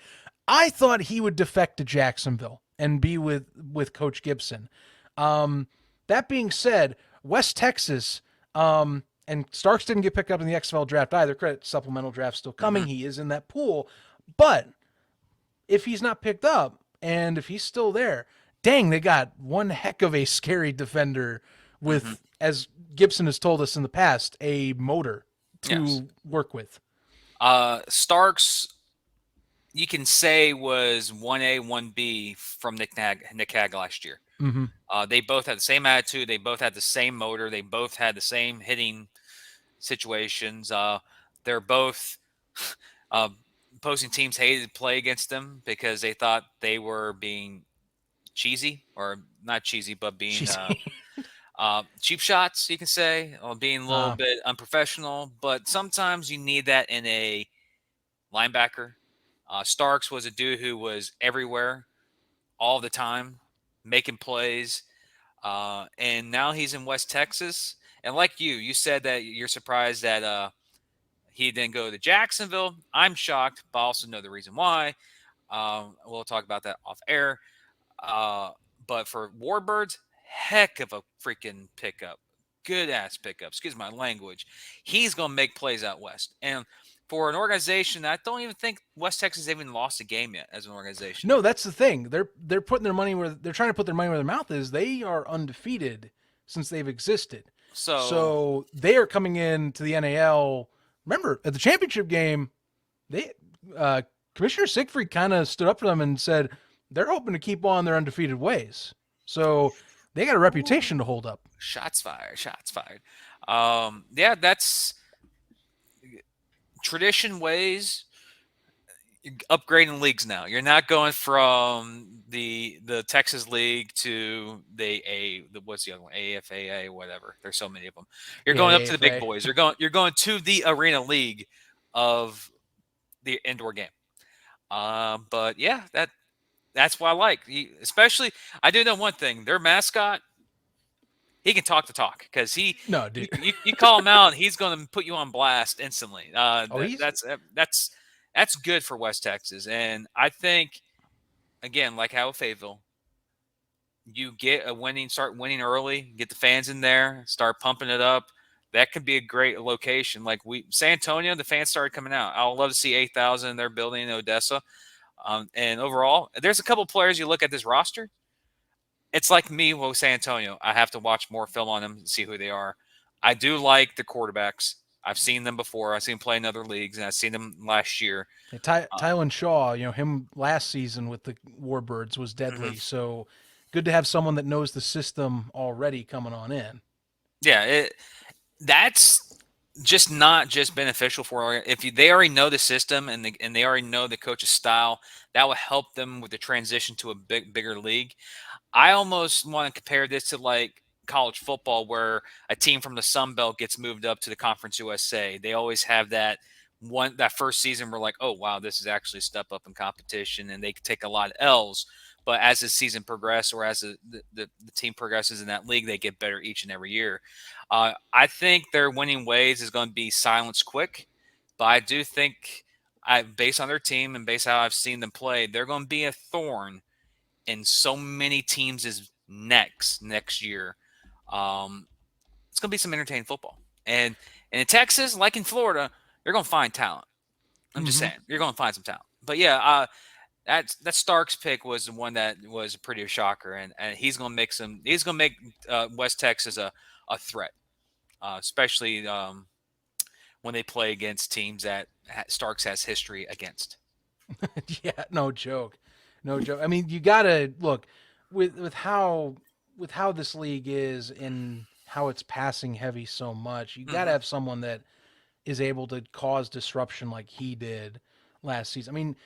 [SPEAKER 2] I thought he would defect to Jacksonville and be with Coach Gibson. That being said, West Texas, and Starks didn't get picked up in the XFL draft either. Credit supplemental draft still coming. He is in that pool. But if he's not picked up and if he's still there, dang, they got one heck of a scary defender with, as Gibson has told us in the past, a motor to work with.
[SPEAKER 3] Starks, you can say, was 1A, 1B from Nick Hag last year. They both had the same attitude. They both had the same motor. They both had the same hitting situations. They're both opposing teams hated to play against them because they thought they were being cheesy, or not cheesy, but being cheap shots, you can say, or being a little bit unprofessional. But sometimes you need that in a linebacker. Starks was a dude who was everywhere all the time, making plays. And now he's in West Texas. And like you said that you're surprised that he didn't go to Jacksonville. I'm shocked, but I also know the reason why. We'll talk about that off air. But for Warbirds, heck of a freaking pickup. Good ass pickup. Excuse my language. He's going to make plays out west. And for an organization, I don't even think West Texas even lost a game yet as an organization.
[SPEAKER 2] No, that's the thing. They're putting their money where they're trying to put their money where their mouth is. They are undefeated since they've existed. So they are coming into the NAL. Remember, at the championship game, Commissioner Siegfried kind of stood up for them and said they're hoping to keep on their undefeated ways. So they got a reputation to hold up.
[SPEAKER 3] Shots fired. That's tradition ways. Upgrading leagues now. You're not going from the Texas League to what's the other one? AFAA, whatever. There's so many of them. You're going up to the big boys. You're going to the Arena League of the indoor game. But yeah, that's what I like. Especially, I do know one thing. Their mascot, he can talk the talk because you call him out, he's going to put you on blast instantly. That's good for West Texas. And I think, again, like how Fayetteville, you get start winning early, get the fans in there, start pumping it up. That could be a great location. Like San Antonio, the fans started coming out. I would love to see 8,000 in their building in Odessa. And overall, there's a couple of players you look at this roster. It's like me with San Antonio. I have to watch more film on them and see who they are. I do like the quarterbacks. I've seen them before. I've seen them play in other leagues, and I've seen them last year.
[SPEAKER 2] Tylan Shaw, him last season with the Warbirds was deadly. So good to have someone that knows the system already coming on in.
[SPEAKER 3] Yeah, that's just not just beneficial for they already know the system and they already know the coach's style. That will help them with the transition to a bigger league. I almost want to compare this to like college football, where a team from the Sun Belt gets moved up to the Conference USA. They always have that first season where like, oh wow, this is actually a step up in competition, and they can take a lot of L's. But as the season progresses, or as the team progresses in that league, they get better each and every year. I think their winning ways is going to be silence quick, but I do think, based on their team and based on how I've seen them play, they're going to be a thorn in so many teams' next year. It's going to be some entertaining football. And in Texas, like in Florida, you're going to find talent. I'm just saying, you're going to find some talent. But yeah, that Starks pick was the one that was a pretty shocker, and he's going to make West Texas a threat, especially when they play against teams that Starks has history against.
[SPEAKER 2] Yeah, no joke. I mean, you gotta look with how this league is and how it's passing heavy so much. You gotta have someone that is able to cause disruption like he did last season. I mean,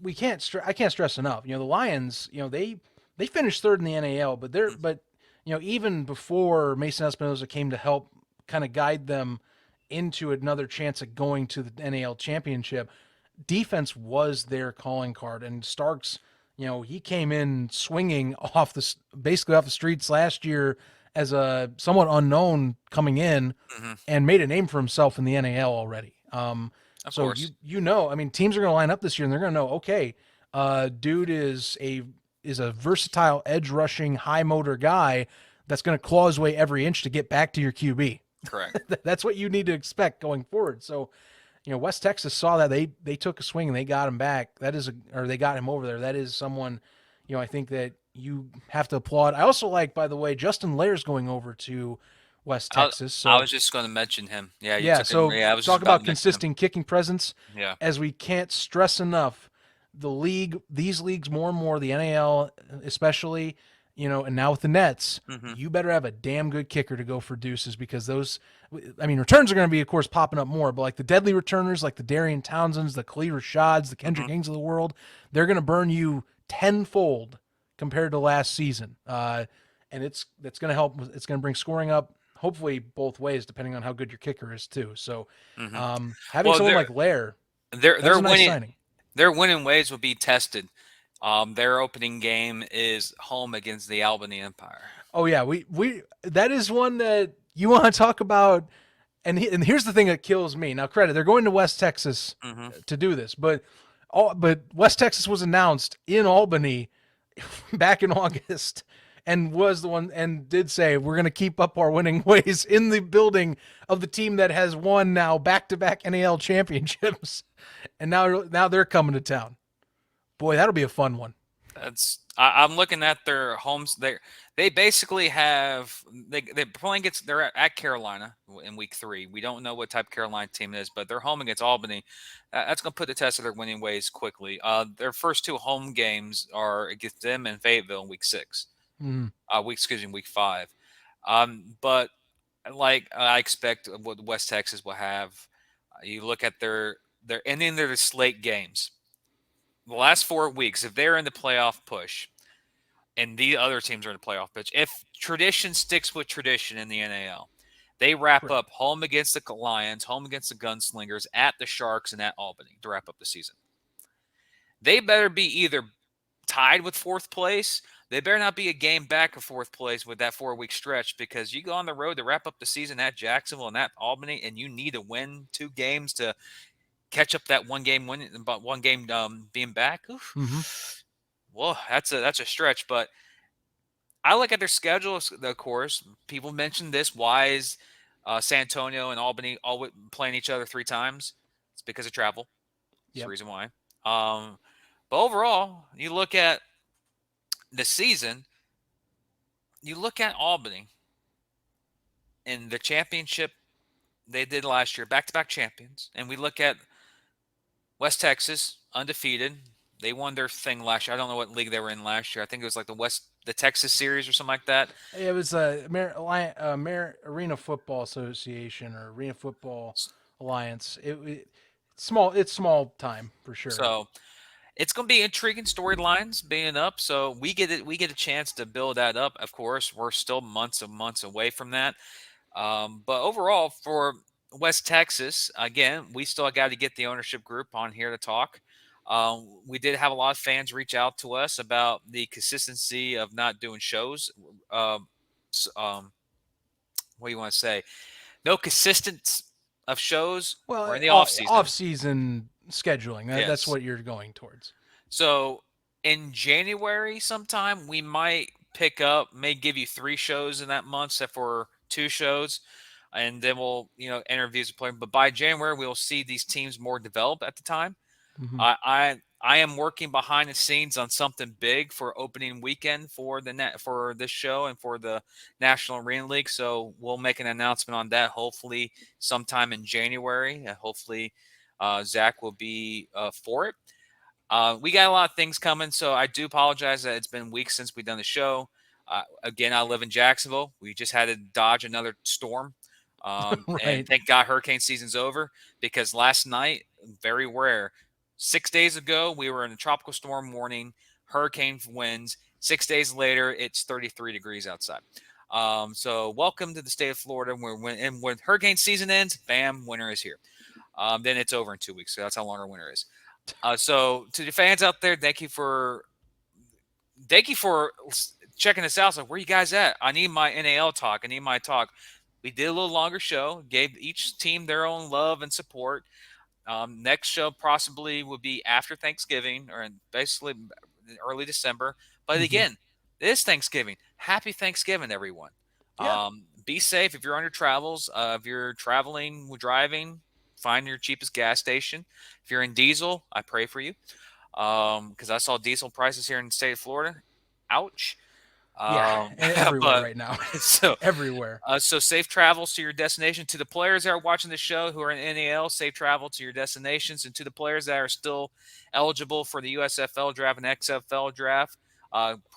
[SPEAKER 2] we can't. I can't stress enough. The Lions. They finished third in the NAL, but even before Mason Espinosa came to help kind of guide them into another chance at going to the NAL championship, defense was their calling card. And Starks, he came in swinging basically off the streets last year as a somewhat unknown coming in, and made a name for himself in the NAL already.
[SPEAKER 3] Of
[SPEAKER 2] So
[SPEAKER 3] course.
[SPEAKER 2] I mean, teams are going to line up this year and they're going to know, okay, dude is a versatile edge rushing high motor guy that's going to claw his way every inch to get back to your QB.
[SPEAKER 3] Correct.
[SPEAKER 2] That's what you need to expect going forward. So, West Texas saw that they took a swing and they got him back. Or they got him over there. That is someone, I think that you have to applaud. I also like, by the way, Justin Lair's going over to West Texas. So
[SPEAKER 3] I was just going to mention him. Yeah. You
[SPEAKER 2] yeah.
[SPEAKER 3] took
[SPEAKER 2] So
[SPEAKER 3] him. Yeah, I was
[SPEAKER 2] talk
[SPEAKER 3] just about
[SPEAKER 2] about
[SPEAKER 3] to mention him.
[SPEAKER 2] consistent kicking presence.
[SPEAKER 3] Yeah.
[SPEAKER 2] As we can't stress enough, these leagues more and more, the NAL especially, and now with the Nets, you better have a damn good kicker to go for deuces, because returns are going to be, of course, popping up more, but like the deadly returners, like the Darian Townsends, the Khalil Rashads, the Kendrick Ings of the world, they're going to burn you tenfold compared to last season. And it's going to help. It's going to bring scoring up, hopefully both ways, depending on how good your kicker is too. So having someone like Lair,
[SPEAKER 3] they're
[SPEAKER 2] nice
[SPEAKER 3] winning.
[SPEAKER 2] signing.
[SPEAKER 3] Their winning ways will be tested. Their opening game is home against the Albany Empire.
[SPEAKER 2] Oh yeah, we that is one that you want to talk about. And here's the thing that kills me. Now, credit, they're going to West Texas to do this, but West Texas was announced in Albany back in August, and was the one and did say we're going to keep up our winning ways in the building of the team that has won now back-to-back NAL championships, and now they're coming to town. Boy, that'll be a fun one.
[SPEAKER 3] I'm looking at their homes. They basically have they're at Carolina in week 3. We don't know what type of Carolina team it is, but they're home against Albany. That's going to put the test of their winning ways quickly. Their first 2 home games are against them and Fayetteville in week 6. Week 5. But like I expect what West Texas will have. You look at their ending their slate games. The last 4 weeks, if they're in the playoff push, and the other teams are in the playoff push, if tradition sticks with tradition in the NAL, they wrap up home against the Lions, home against the Gunslingers, at the Sharks, and at Albany to wrap up the season. They better be either tied with 4th place. They better not be a game back of 4th place with that 4-week stretch, because you go on the road to wrap up the season at Jacksonville and at Albany, and you need to win 2 games to catch up that one game being back. Well, that's a stretch, but I look at their schedule. Of course, people mentioned this. Why is San Antonio and Albany always playing each other 3 times? It's because of travel. That's the reason why. But overall, you look at the season, you look at Albany in the championship they did last year, back-to-back champions, and we look at West Texas, undefeated. They won their thing last year. I don't know what league they were in last year. I think it was like the Texas Series or something like that.
[SPEAKER 2] It was Arena Football Association or Arena Football Alliance. It's small time for sure.
[SPEAKER 3] So it's going to be intriguing storylines being up. So we get a chance to build that up. Of course, we're still months and months away from that. But overall, for West Texas, again, we still got to get the ownership group on here to talk. We did have a lot of fans reach out to us about the consistency of not doing shows. What do you want to say? No consistency of shows or in the off-season.
[SPEAKER 2] Off-season scheduling.
[SPEAKER 3] Yes.
[SPEAKER 2] That's what you're going towards.
[SPEAKER 3] So in January sometime, we might may give you 3 shows in that month, except for 2 shows. And then we'll, interviews with players. But by January, we'll see these teams more developed at the time. I am working behind the scenes on something big for opening weekend for this show and for the National Arena League. So we'll make an announcement on that hopefully sometime in January. Hopefully Zach will be for it. We got a lot of things coming, so I do apologize that it's been weeks since we've done the show. Again, I live in Jacksonville. We just had to dodge another storm. And thank God hurricane season's over, because last night, very rare, 6 days ago, we were in a tropical storm warning, hurricane winds. 6 days later, it's 33 degrees outside. So welcome to the state of Florida. When hurricane season ends, bam, winter is here. Then it's over in 2 weeks. So that's how long our winter is. So to the fans out there, thank you for checking us out. So where you guys at? I need my NAL talk. I need my talk. We did a little longer show, gave each team their own love and support. Next show possibly would be after Thanksgiving or basically early December. But again, it is Thanksgiving. Happy Thanksgiving, everyone.
[SPEAKER 2] Yeah.
[SPEAKER 3] Be safe if you're on your travels. If you're driving, find your cheapest gas station. If you're in diesel, I pray for you. Because I saw diesel prices here in the state of Florida. Ouch.
[SPEAKER 2] Everywhere right now.
[SPEAKER 3] So
[SPEAKER 2] everywhere.
[SPEAKER 3] So safe travels to your destination. To the players that are watching the show who are in NAL, safe travel to your destinations. And to the players that are still eligible for the USFL draft and XFL draft,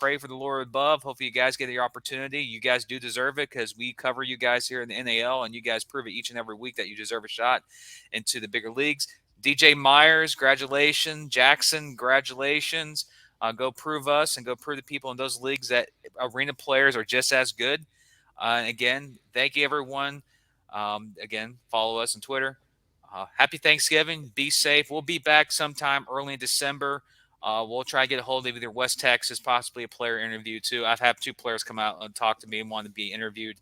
[SPEAKER 3] pray for the Lord above. Hopefully you guys get the opportunity. You guys do deserve it because we cover you guys here in the NAL, and you guys prove it each and every week that you deserve a shot into the bigger leagues. DJ Myers, congratulations. Jackson, congratulations. Go prove us and go prove the people in those leagues that arena players are just as good. Again, thank you, everyone. Again, follow us on Twitter. Happy Thanksgiving. Be safe. We'll be back sometime early in December. We'll try to get a hold of either West Texas, possibly a player interview too. I've had 2 players come out and talk to me and want to be interviewed,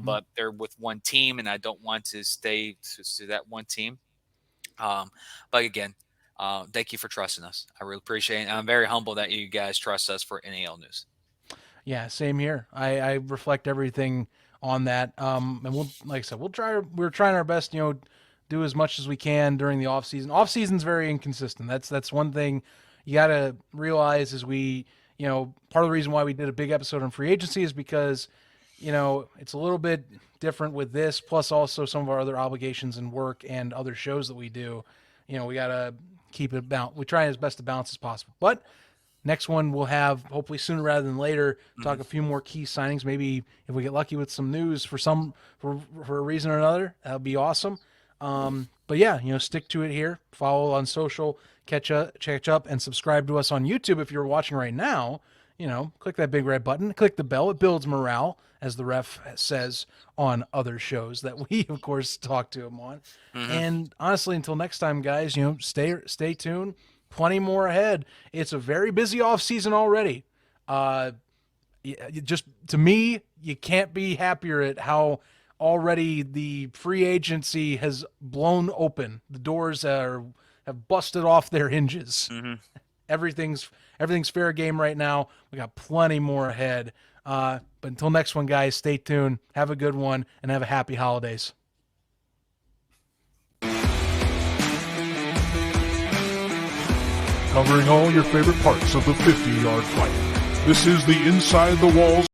[SPEAKER 3] but they're with one team, and I don't want to stay to that one team. But again, thank you for trusting us. I really appreciate it. I'm very humble that you guys trust us for NAL news.
[SPEAKER 2] Yeah, same here. I reflect everything on that. And we'll, like I said, we're trying our best, do as much as we can during the off season. Off season's very inconsistent. That's one thing you got to realize is part of the reason why we did a big episode on free agency is because, it's a little bit different with this, plus also some of our other obligations and work and other shows that we do. We got to keep it balanced. We try as best to balance as possible. But next one we'll have, hopefully sooner rather than later, talk a few more key signings. Maybe if we get lucky with some news for a reason or another, that would be awesome. But yeah, stick to it here. Follow on social, catch up, and subscribe to us on YouTube. If you're watching right now, click that big red button, click the bell. It builds morale, as the ref says on other shows that we, of course, talk to him on. And honestly, until next time, guys, stay tuned. Plenty more ahead. It's a very busy off season already. Just to me, you can't be happier at how already the free agency has blown open. The doors have busted off their hinges. Everything's fair game right now. We got plenty more ahead. But until next one, guys, stay tuned. Have a good one, and have a happy holidays.
[SPEAKER 1] Covering all your favorite parts of the 50-yard fight. This is the Inside the Walls